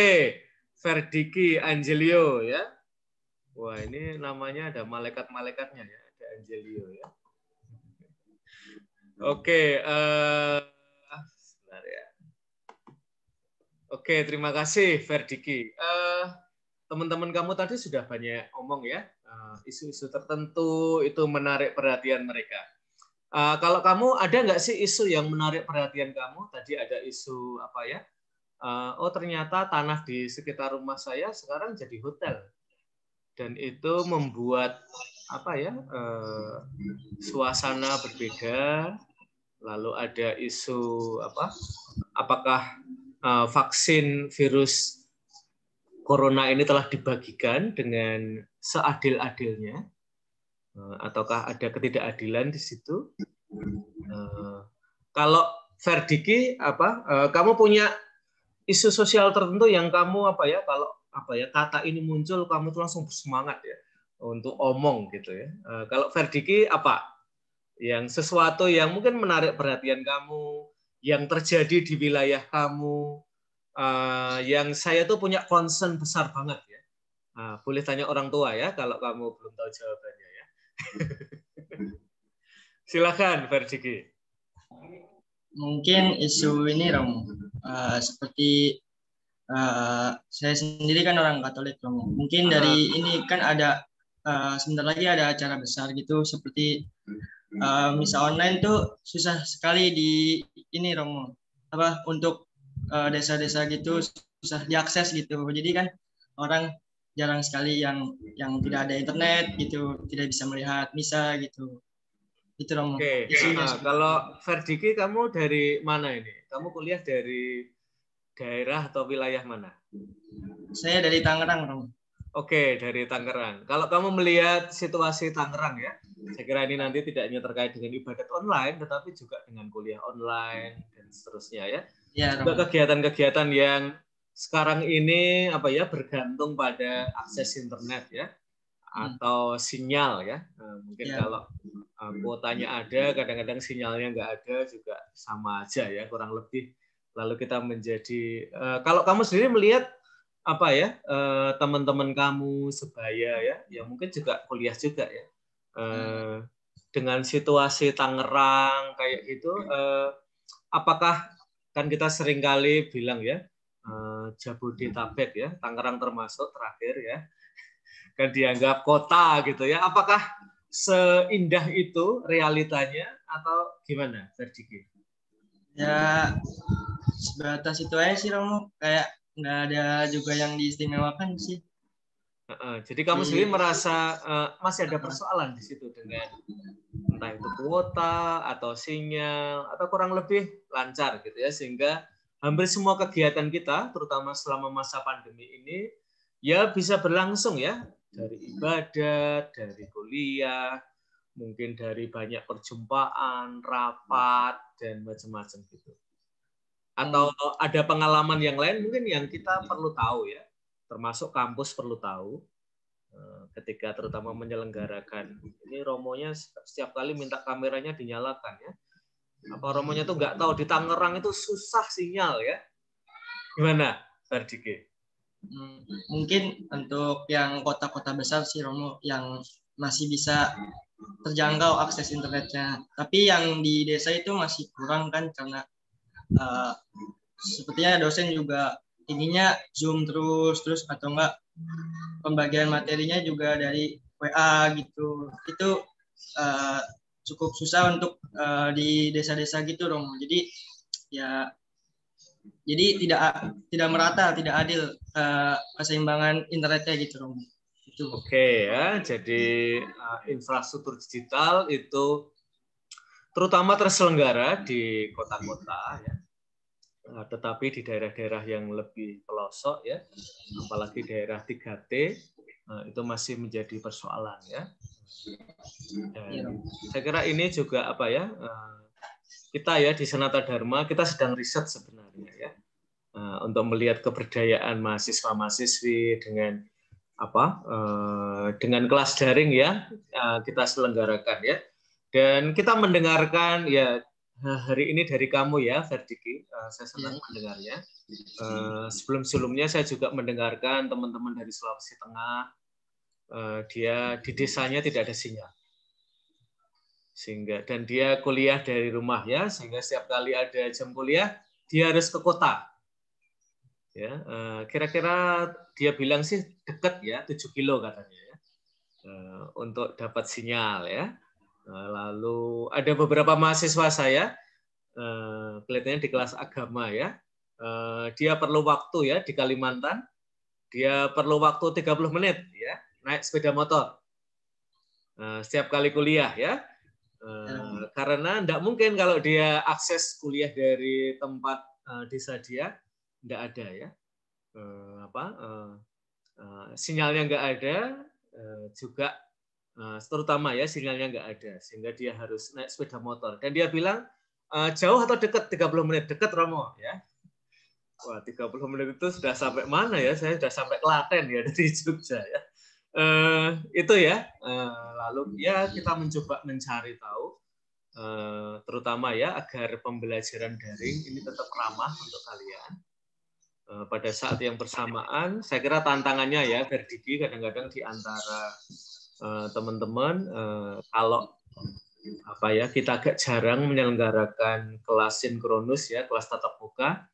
Ferdiki Angelio ya. Wah, ini namanya ada malaikat-malaikatnya ya, ada Angelio ya. Oke, sebentar ya. Oke, terima kasih Ferdiki. Teman-teman kamu tadi sudah banyak ngomong ya, isu-isu tertentu itu menarik perhatian mereka. Kalau kamu ada nggak sih isu yang menarik perhatian kamu? Tadi ada isu apa ya? Oh ternyata tanah di sekitar rumah saya sekarang jadi hotel, dan itu membuat apa ya? Suasana berbeda. Lalu ada isu apa? Apakah vaksin virus corona ini telah dibagikan dengan seadil-adilnya, ataukah ada ketidakadilan di situ? Kalau Ferdiki, kamu punya isu sosial tertentu yang kamu kalau kata ini muncul kamu tuh langsung bersemangat ya untuk omong gitu ya. Kalau Ferdiki apa? Yang sesuatu yang mungkin menarik perhatian kamu, yang terjadi di wilayah kamu, yang saya tuh punya concern besar banget ya. Boleh tanya orang tua ya kalau kamu belum tahu jawabannya ya. Silakan Ferdiki. Mungkin isu ini Romo, seperti saya sendiri kan orang Katolik Romo. Mungkin dari ini kan ada sebentar lagi ada acara besar gitu seperti misa online tuh susah sekali di ini Romo. Untuk desa-desa gitu susah diakses gitu. Jadi kan orang jarang sekali yang tidak ada internet gitu, tidak bisa melihat misa gitu. Itu Romo. Oke. Kalau Ferdiki kamu dari mana ini? Kamu kuliah dari daerah atau wilayah mana? Saya dari Tangerang, Romo. Oke, dari Tangerang. Kalau kamu melihat situasi Tangerang ya, saya kira ini nanti tidak hanya terkait dengan ibadat online, tetapi juga dengan kuliah online dan seterusnya ya. Ya, juga kegiatan-kegiatan yang sekarang ini bergantung pada akses internet ya, atau sinyal ya. Mungkin kalau kuotanya ada, kadang-kadang sinyalnya nggak ada juga sama aja ya, kurang lebih. Lalu kita menjadi, kalau kamu sendiri melihat teman-teman kamu sebaya ya mungkin juga kuliah juga ya, dengan situasi Tangerang kayak gitu, apakah kan kita seringkali bilang ya Jabodetabek ya, Tangerang termasuk terakhir ya, kan dianggap kota gitu ya, apakah seindah itu realitanya atau gimana Ferdiki? Ya sebatas itu aja sih Romo, kayak nggak ada juga yang diistimewakan sih. Jadi kamu sendiri merasa masih ada persoalan di situ dengan entah itu kuota atau sinyal atau kurang lebih lancar gitu ya, sehingga hampir semua kegiatan kita terutama selama masa pandemi ini ya bisa berlangsung ya, dari ibadat, dari kuliah, mungkin dari banyak perjumpaan, rapat dan macam-macam gitu. Atau ada pengalaman yang lain mungkin yang kita perlu tahu ya, termasuk kampus perlu tahu ketika terutama menyelenggarakan ini. Romonya setiap kali minta kameranya dinyalakan ya, apa Romonya tuh nggak tahu di Tangerang itu susah sinyal ya, gimana Ferdiki? Mungkin untuk yang kota-kota besar sih Romo yang masih bisa terjangkau akses internetnya, tapi yang di desa itu masih kurang kan, karena sepertinya dosen juga inginnya Zoom terus atau enggak pembagian materinya juga dari WA gitu. Itu cukup susah untuk di desa-desa gitu Romo. Jadi ya tidak merata, tidak adil keseimbangan internetnya gitu Romo. Oke ya, jadi infrastruktur digital itu terutama terselenggara di kota-kota ya, tetapi di daerah-daerah yang lebih pelosok ya, apalagi daerah 3T itu masih menjadi persoalan ya. Dan saya kira ini juga apa ya, kita ya di Sanata Dharma kita sedang riset sebenarnya ya, untuk melihat keberdayaan mahasiswa-mahasiswi dengan dengan kelas daring ya, kita selenggarakan ya. Dan kita mendengarkan ya hari ini dari kamu ya, Ferdiki, saya senang mendengarnya. Sebelum-sebelumnya saya juga mendengarkan teman-teman dari Sulawesi Tengah, dia di desanya tidak ada sinyal, dan dia kuliah dari rumah ya, sehingga setiap kali ada jam kuliah dia harus ke kota. Ya, kira-kira dia bilang sih dekat ya, 7 kilo katanya ya, untuk dapat sinyal ya. Lalu ada beberapa mahasiswa saya, kelihatannya di kelas agama ya, dia perlu waktu ya di Kalimantan, dia perlu waktu 30 menit ya naik sepeda motor setiap kali kuliah ya, karena tidak mungkin kalau dia akses kuliah dari tempat desa dia tidak ada ya, sinyalnya nggak ada juga. Terutama ya sinyalnya nggak ada, sehingga dia harus naik sepeda motor. Dan dia bilang, jauh atau dekat? 30 menit. Dekat, Romo. Ya. Wah, 30 menit itu sudah sampai mana ya? Saya sudah sampai Klaten ya, dari Jogja. Ya. Itu ya. Lalu ya kita mencoba mencari tahu, terutama ya agar pembelajaran daring ini tetap ramah untuk kalian. Pada saat yang bersamaan, saya kira tantangannya ya, Ferdiki, kadang-kadang di antara teman-teman, kalau kita agak jarang menyelenggarakan kelas sinkronus ya, kelas tatap muka,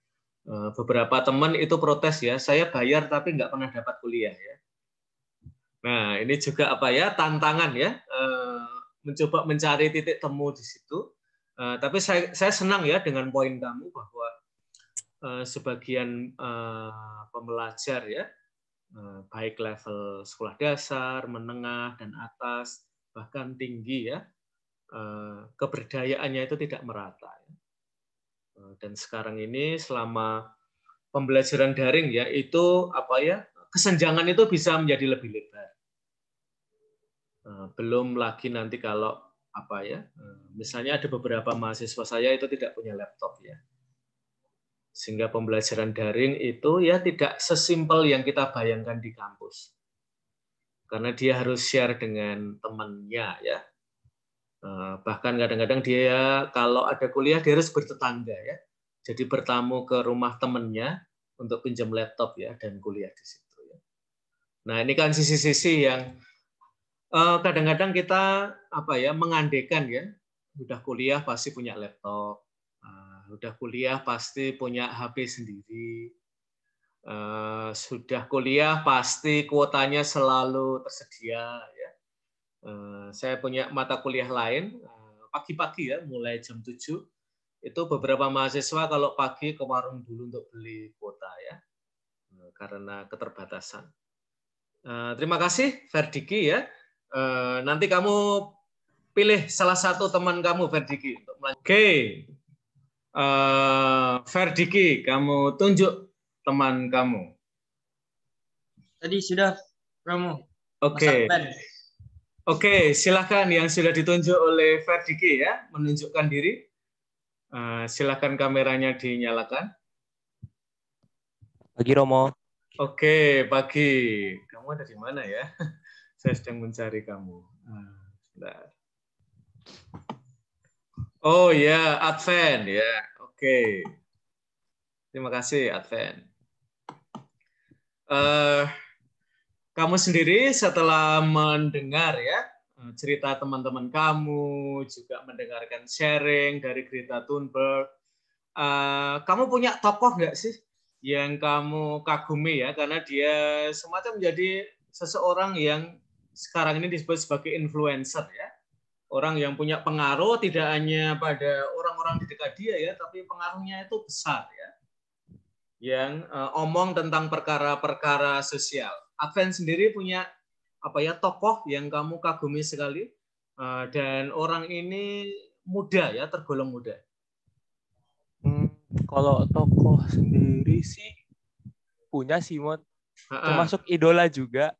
beberapa teman itu protes ya, saya bayar tapi nggak pernah dapat kuliah ya. Nah ini juga tantangan ya, mencoba mencari titik temu di situ. Tapi saya senang ya dengan poin kamu bahwa sebagian pembelajar ya, baik level sekolah dasar, menengah, dan atas, bahkan tinggi ya, keberdayaannya itu tidak merata. Dan sekarang ini selama pembelajaran daring ya, itu kesenjangan itu bisa menjadi lebih lebar. Belum lagi nanti kalau misalnya ada beberapa mahasiswa saya itu tidak punya laptop ya. Sehingga pembelajaran daring itu ya tidak sesimpel yang kita bayangkan di kampus. Karena dia harus share dengan temannya ya. Bahkan kadang-kadang dia kalau ada kuliah dia harus bertetangga ya. Jadi bertamu ke rumah temannya untuk pinjam laptop ya dan kuliah di situ ya. Nah, ini kan sisi-sisi yang kadang-kadang kita mengandekan ya. Udah kuliah pasti punya laptop. Sudah kuliah pasti punya HP sendiri, sudah kuliah pasti kuotanya selalu tersedia. Ya. Saya punya mata kuliah lain, pagi-pagi ya, mulai jam 7, itu beberapa mahasiswa kalau pagi ke warung dulu untuk beli kuota ya, karena keterbatasan. Terima kasih Ferdiki ya. Nanti kamu pilih salah satu teman kamu Ferdiki untuk melanjutkan. Oke. Ferdiki, kamu tunjuk teman kamu. Tadi sudah, Romo. Oke, silakan yang sudah ditunjuk oleh Ferdiki ya, menunjukkan diri. Silakan kameranya dinyalakan. Pagi, Romo. Oke, pagi. Kamu ada di mana ya? Saya sedang mencari kamu. Sebentar. Oh ya, Advent ya, oke. Terima kasih Advent. Kamu sendiri setelah mendengar ya cerita teman-teman kamu, juga mendengarkan sharing dari Greta Thunberg, kamu punya tokoh nggak sih yang kamu kagumi ya, karena dia semacam menjadi seseorang yang sekarang ini disebut sebagai influencer ya. orang yang punya pengaruh tidak hanya pada orang-orang di dekat dia ya, tapi pengaruhnya itu besar ya. Yang omong tentang perkara-perkara sosial. Advent sendiri punya apa ya tokoh yang kamu kagumi sekali dan orang ini muda ya, tergolong muda. Kalau tokoh sendiri sih punya Simon, termasuk idola juga.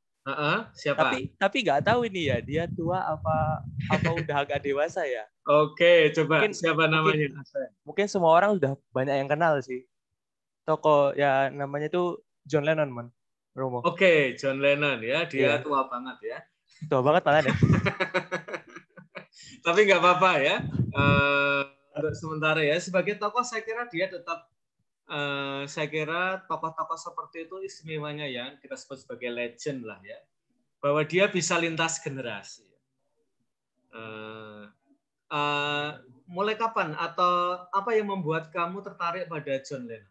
Siapa? Tapi nggak tahu ini ya, dia tua apa udah agak dewasa ya. Oke, coba siapa namanya? Mungkin semua orang udah banyak yang kenal sih. Tokoh ya namanya tuh John Lennon, man. Romo. Oke, John Lennon ya, dia tua banget ya. Tua banget malah ya. Tapi nggak apa-apa ya. Untuk sementara ya, sebagai tokoh saya kira dia tetap saya kira tokoh-tokoh seperti itu istimewanya yang kita sebut sebagai legend lah ya, bahwa dia bisa lintas generasi. Mulai kapan atau apa yang membuat kamu tertarik pada John Lennon?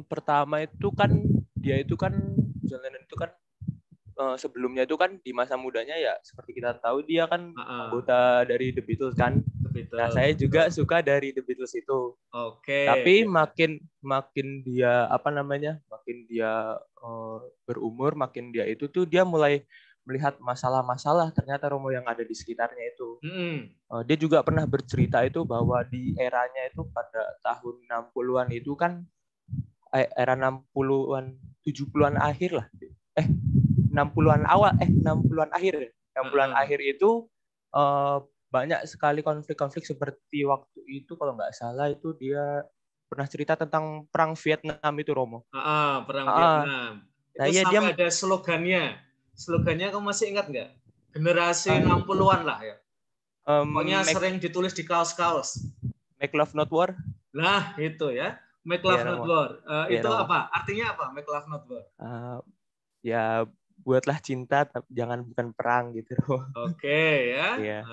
Pertama itu kan John Lennon itu kan sebelumnya itu kan di masa mudanya ya seperti kita tahu dia kan anggota dari The Beatles kan. Nah, saya juga suka dari The Beatles itu. Oke. Tapi makin dia makin dia berumur, makin dia itu tuh dia mulai melihat masalah-masalah ternyata Romo yang ada di sekitarnya itu. Dia juga pernah bercerita itu bahwa di eranya itu pada tahun 60-an itu kan era 60-an 70-an akhir lah. 60-an awal 60-an akhir. 60-an akhir itu banyak sekali konflik-konflik seperti waktu itu kalau nggak salah itu dia pernah cerita tentang perang Vietnam itu Romo. Perang Vietnam. Itu nah, sampai ada slogannya. Slogannya kamu masih ingat nggak? Generasi 60-an lah ya. Pokoknya sering ditulis di kaos-kaos. Make Love Not War. Nah itu ya. Make Love Not War. Itu Romo. apa? Artinya apa? Make Love Not War. Ya buatlah cinta bukan perang gitu. Oke ya.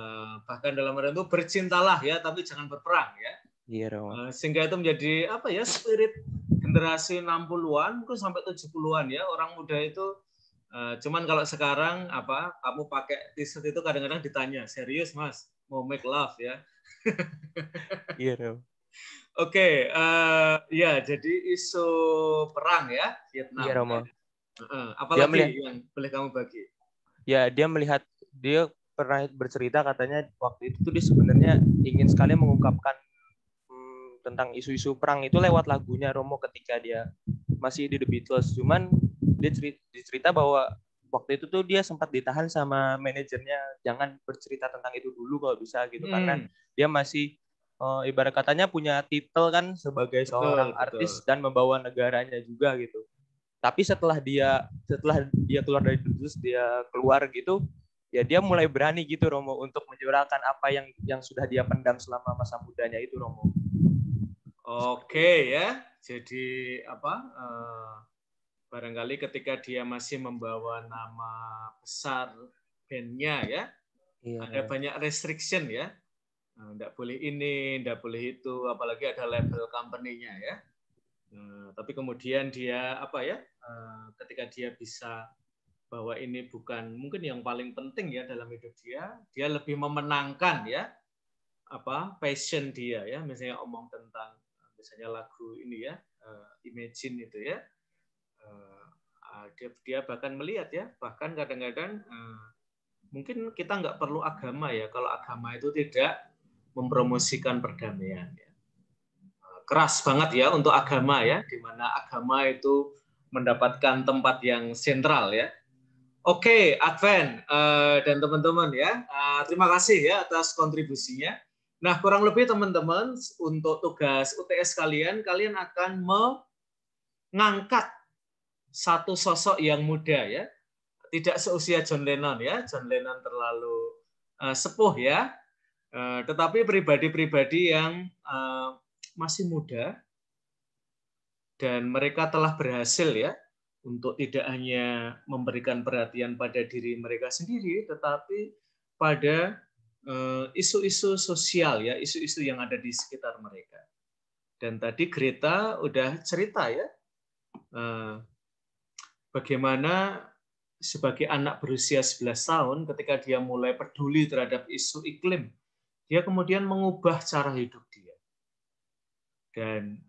Bahkan dalam arti itu bercintalah ya, tapi jangan berperang ya. Iya, sehingga itu menjadi apa ya, spirit generasi 60-an ke sampai 70-an ya, orang muda itu. Cuman kalau sekarang apa, kamu pakai t-shirt itu kadang-kadang ditanya, serius Mas, mau make love ya? Iya. Oke, ya jadi isu perang ya Vietnam. Iya, Romo. Apalagi yang boleh kamu bagi? Ya, dia pernah bercerita katanya waktu itu tuh dia sebenarnya ingin sekali mengungkapkan tentang isu-isu perang itu lewat lagunya Romo ketika dia masih di The Beatles. Cuman dia cerita bahwa waktu itu tuh dia sempat ditahan sama manajernya, jangan bercerita tentang itu dulu kalau bisa gitu, karena dia masih ibarat katanya punya titel kan sebagai seorang artis dan membawa negaranya juga gitu. Tapi setelah dia keluar dari Beatles, dia keluar gitu, ya dia mulai berani gitu Romo untuk menyuarakan apa yang sudah dia pendam selama masa mudanya itu Romo. Oke ya, jadi apa? Barangkali ketika dia masih membawa nama besar bandnya ya, ada banyak restriction ya, nggak boleh ini, nggak boleh itu, apalagi ada label company-nya ya. Tapi kemudian dia apa ya, ketika dia bisa bahwa ini bukan mungkin yang paling penting ya dalam hidup dia lebih memenangkan ya apa passion dia ya, misalnya omong tentang misalnya lagu ini ya, Imagine itu ya, dia bahkan melihat ya, bahkan kadang-kadang mungkin kita nggak perlu agama ya kalau agama itu tidak mempromosikan perdamaian ya. Keras banget ya untuk agama ya, di mana agama itu mendapatkan tempat yang sentral ya. Oke, Advent dan teman-teman ya, terima kasih ya atas kontribusinya. Nah, kurang lebih teman-teman untuk tugas UTS kalian akan mengangkat satu sosok yang muda ya, tidak seusia John Lennon ya, John Lennon terlalu sepuh ya, tetapi pribadi-pribadi yang masih muda dan mereka telah berhasil ya untuk tidak hanya memberikan perhatian pada diri mereka sendiri, tetapi pada isu-isu sosial ya, isu-isu yang ada di sekitar mereka. Dan tadi Greta udah cerita ya, bagaimana sebagai anak berusia 11 tahun, ketika dia mulai peduli terhadap isu iklim, dia kemudian mengubah cara hidup dia. Dan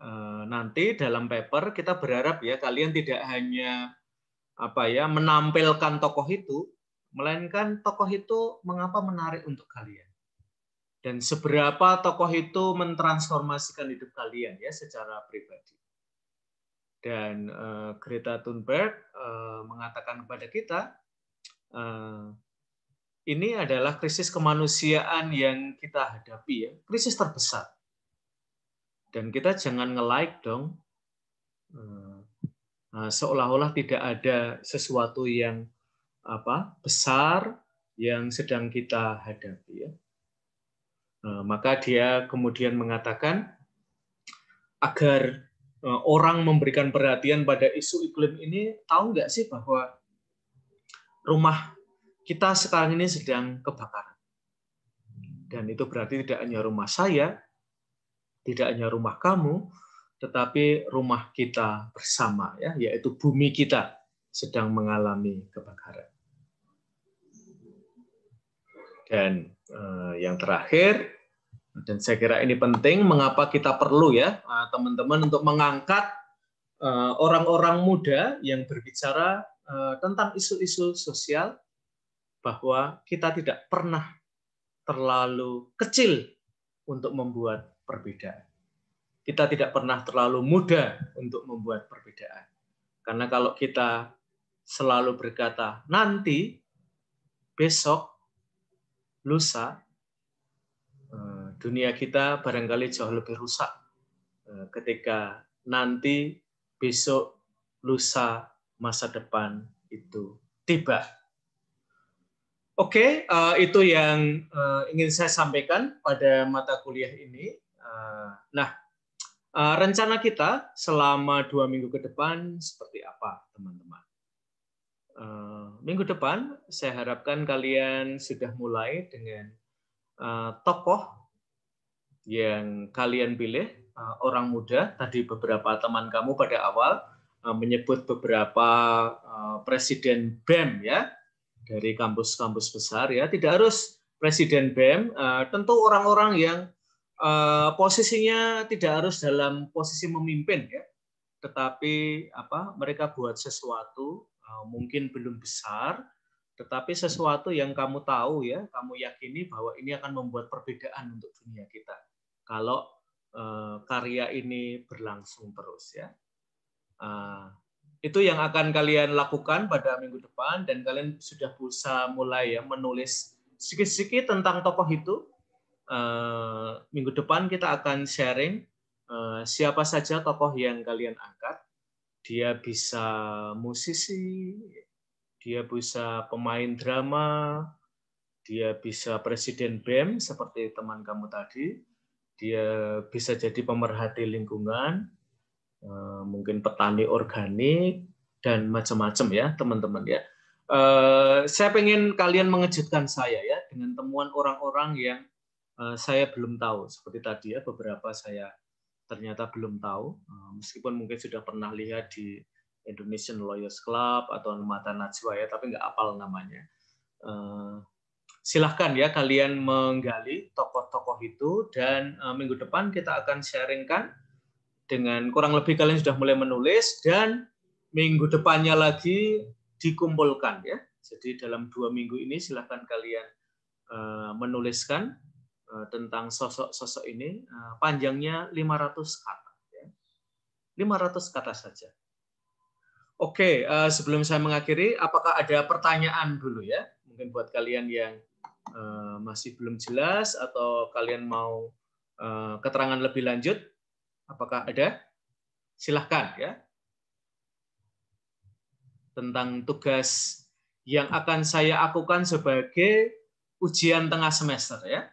nanti dalam paper kita berharap ya kalian tidak hanya menampilkan tokoh itu, melainkan tokoh itu mengapa menarik untuk kalian. Dan seberapa tokoh itu mentransformasikan hidup kalian ya secara pribadi. Dan Greta Thunberg mengatakan kepada kita, ini adalah krisis kemanusiaan yang kita hadapi ya, krisis terbesar. Dan kita jangan nge-like dong, seolah-olah tidak ada sesuatu yang besar yang sedang kita hadapi ya. Maka dia kemudian mengatakan agar orang memberikan perhatian pada isu iklim ini, tahu nggak sih bahwa rumah kita sekarang ini sedang kebakaran. Dan itu berarti tidak hanya rumah saya, tidak hanya rumah kamu, tetapi rumah kita bersama, ya, yaitu bumi kita sedang mengalami kebakaran. Dan yang terakhir, dan saya kira ini penting, mengapa kita perlu ya teman-teman untuk mengangkat orang-orang muda yang berbicara tentang isu-isu sosial, bahwa kita tidak pernah terlalu kecil untuk membuat perbedaan. Kita tidak pernah terlalu muda untuk membuat perbedaan. Karena kalau kita selalu berkata nanti, besok, lusa, dunia kita barangkali jauh lebih rusak ketika nanti, besok, lusa, masa depan itu tiba. Oke, itu yang ingin saya sampaikan pada mata kuliah ini. Nah, rencana kita selama 2 minggu ke depan seperti apa, teman-teman? Minggu depan, saya harapkan kalian sudah mulai dengan tokoh yang kalian pilih, orang muda. Tadi beberapa teman kamu pada awal menyebut beberapa presiden BEM ya, dari kampus-kampus besar ya. Tidak harus presiden BEM, tentu orang-orang yang posisinya tidak harus dalam posisi memimpin ya, tetapi mereka buat sesuatu mungkin belum besar, tetapi sesuatu yang kamu tahu ya, kamu yakini bahwa ini akan membuat perbedaan untuk dunia kita kalau karya ini berlangsung terus ya. Itu yang akan kalian lakukan pada minggu depan, dan kalian sudah bisa mulai ya menulis sedikit-sedikit tentang tokoh itu. Minggu depan kita akan sharing siapa saja tokoh yang kalian angkat. Dia bisa musisi, dia bisa pemain drama, dia bisa presiden BEM seperti teman kamu tadi, dia bisa jadi pemerhati lingkungan, mungkin petani organik, dan macam-macam ya teman-teman ya. Saya pengen kalian mengejutkan saya ya dengan temuan orang-orang yang saya belum tahu, seperti tadi ya, beberapa saya ternyata belum tahu, meskipun mungkin sudah pernah lihat di Indonesian Lawyers Club atau Mata Najwa ya, tapi nggak hafal namanya. Silahkan ya kalian menggali tokoh-tokoh itu, dan minggu depan kita akan sharingkan dengan kurang lebih kalian sudah mulai menulis, dan minggu depannya lagi dikumpulkan ya. Jadi dalam 2 minggu ini silahkan kalian menuliskan tentang sosok-sosok ini, panjangnya 500 kata. 500 kata saja. Oke, sebelum saya mengakhiri, apakah ada pertanyaan dulu ya? Mungkin buat kalian yang masih belum jelas, atau kalian mau keterangan lebih lanjut, apakah ada? Silahkan ya. Tentang tugas yang akan saya lakukan sebagai ujian tengah semester ya.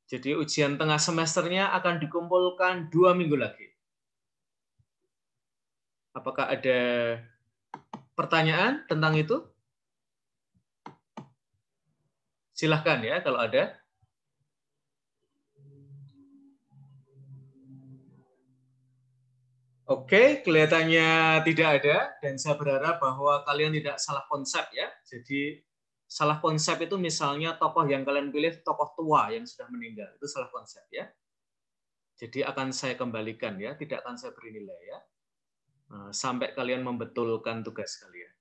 Jadi ujian tengah semesternya akan dikumpulkan 2 minggu lagi. Apakah ada pertanyaan tentang itu? Silahkan ya kalau ada. Oke, kelihatannya tidak ada, dan saya berharap bahwa kalian tidak salah konsep ya. Jadi salah konsep itu misalnya tokoh yang kalian pilih tokoh tua yang sudah meninggal, itu salah konsep ya. Jadi akan saya kembalikan ya, tidak akan saya beri nilai ya, sampai kalian membetulkan tugas kalian.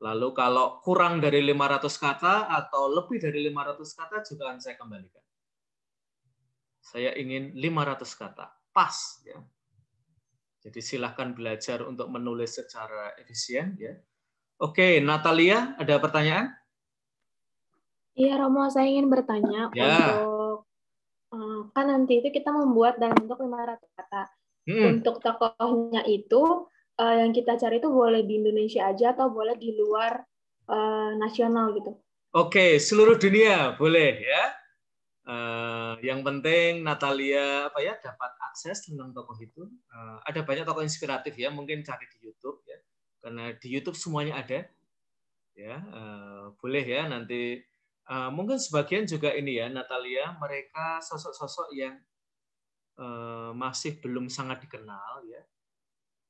Lalu kalau kurang dari 500 kata atau lebih dari 500 kata juga akan saya kembalikan. Saya ingin 500 kata, pas ya. Jadi silahkan belajar untuk menulis secara efisien ya. Oke, Natalia, ada pertanyaan? Iya, Romo, saya ingin bertanya untuk kan nanti itu kita membuat dalam bentuk 500 kata. Untuk tokohnya itu yang kita cari itu boleh di Indonesia aja atau boleh di luar nasional gitu. Oke, seluruh dunia boleh ya. Yang penting Natalia dapat akses tentang tokoh itu. Ada banyak tokoh inspiratif ya, mungkin cari di YouTube ya, karena di YouTube semuanya ada ya. Boleh ya nanti mungkin sebagian juga ini ya Natalia, mereka sosok-sosok yang masih belum sangat dikenal ya,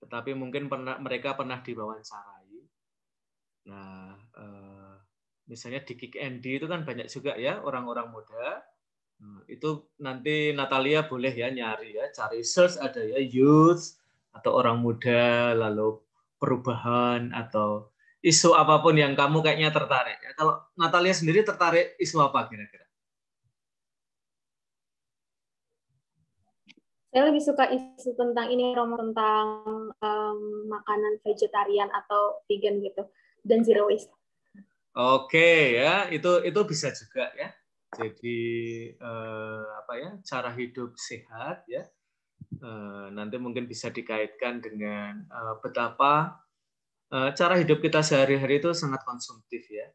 tetapi mungkin mereka pernah diwawancarai. Nah misalnya di Kick Andy itu kan banyak juga ya orang-orang muda. Itu nanti Natalia boleh ya nyari ya, cari search ada ya youth atau orang muda, lalu perubahan atau isu apapun yang kamu kayaknya tertarik ya. Kalau Natalia sendiri tertarik isu apa kira-kira? Saya lebih suka isu tentang ini, Romo, tentang makanan vegetarian atau vegan gitu, dan zero waste. Oke ya, itu bisa juga ya. Jadi cara hidup sehat ya. Nanti mungkin bisa dikaitkan dengan betapa cara hidup kita sehari-hari itu sangat konsumtif ya.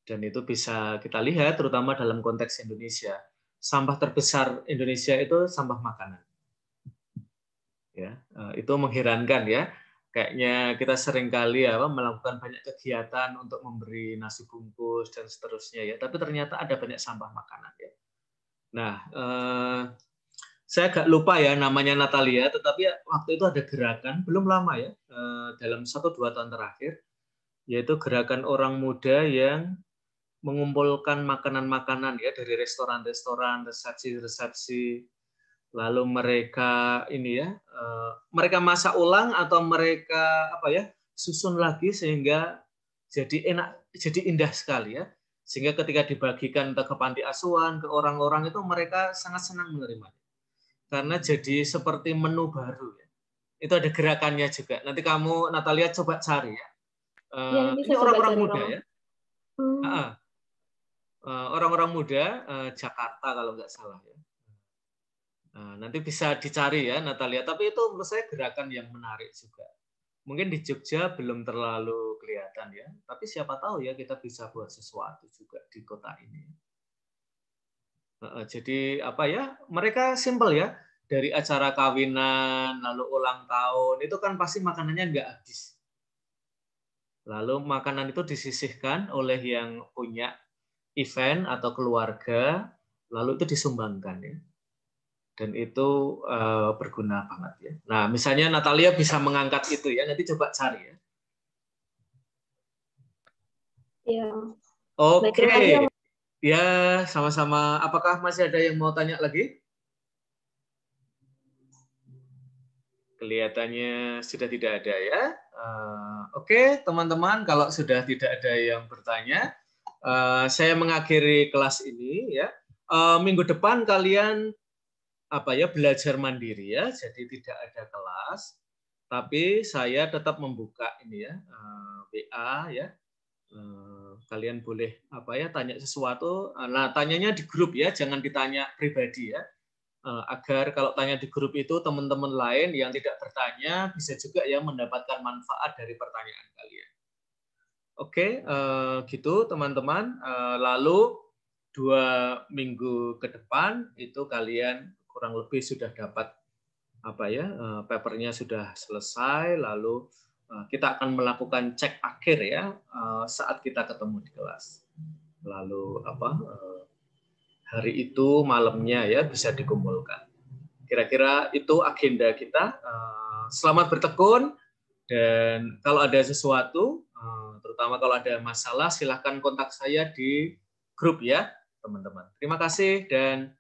Dan itu bisa kita lihat terutama dalam konteks Indonesia. Sampah terbesar Indonesia itu sampah makanan. Ya, itu mengherankan ya. Kayaknya kita seringkali melakukan banyak kegiatan untuk memberi nasi bungkus dan seterusnya ya, tapi ternyata ada banyak sampah makanan ya. Nah, saya agak lupa ya namanya Natalia, tetapi waktu itu ada gerakan belum lama ya, dalam 1-2 tahun terakhir, yaitu gerakan orang muda yang mengumpulkan makanan-makanan ya dari restoran-restoran, resepsi-resepsi. Lalu mereka mereka masak ulang atau mereka susun lagi sehingga jadi enak, jadi indah sekali ya. Sehingga ketika dibagikan ke panti asuhan, ke orang-orang itu mereka sangat senang menerimanya. Karena jadi seperti menu baru ya. Itu ada gerakannya juga. Nanti kamu Natalia coba cari ya. Ini orang-orang muda ya. Orang-orang muda Jakarta kalau nggak salah ya. Nanti bisa dicari ya Natalia, tapi itu menurut saya gerakan yang menarik juga. Mungkin di Jogja belum terlalu kelihatan ya, tapi siapa tahu ya kita bisa buat sesuatu juga di kota ini. Jadi mereka simple ya, dari acara kawinan, lalu ulang tahun, itu kan pasti makanannya nggak habis. Lalu makanan itu disisihkan oleh yang punya event atau keluarga, lalu itu disumbangkan ya. Dan itu berguna banget ya. Nah, misalnya Natalia bisa mengangkat itu ya, nanti coba cari ya. Iya. Oke. Ya, sama-sama. Apakah masih ada yang mau tanya lagi? Kelihatannya sudah tidak ada ya. Oke, teman-teman, kalau sudah tidak ada yang bertanya, saya mengakhiri kelas ini ya. Minggu depan kalian belajar mandiri ya, jadi tidak ada kelas, tapi saya tetap membuka ini ya WA ya, kalian boleh tanya sesuatu. Nah, tanyanya di grup ya, jangan ditanya pribadi ya, agar kalau tanya di grup itu teman-teman lain yang tidak bertanya bisa juga ya mendapatkan manfaat dari pertanyaan kalian. Oke, gitu teman-teman. Lalu 2 minggu ke depan itu kalian kurang lebih sudah dapat papernya sudah selesai, lalu kita akan melakukan cek akhir ya saat kita ketemu di kelas. Lalu hari itu malamnya ya bisa dikumpulkan. Kira-kira itu agenda kita selamat bertekun, dan kalau ada sesuatu, terutama kalau ada masalah, silahkan kontak saya di grup ya, teman-teman. Terima kasih dan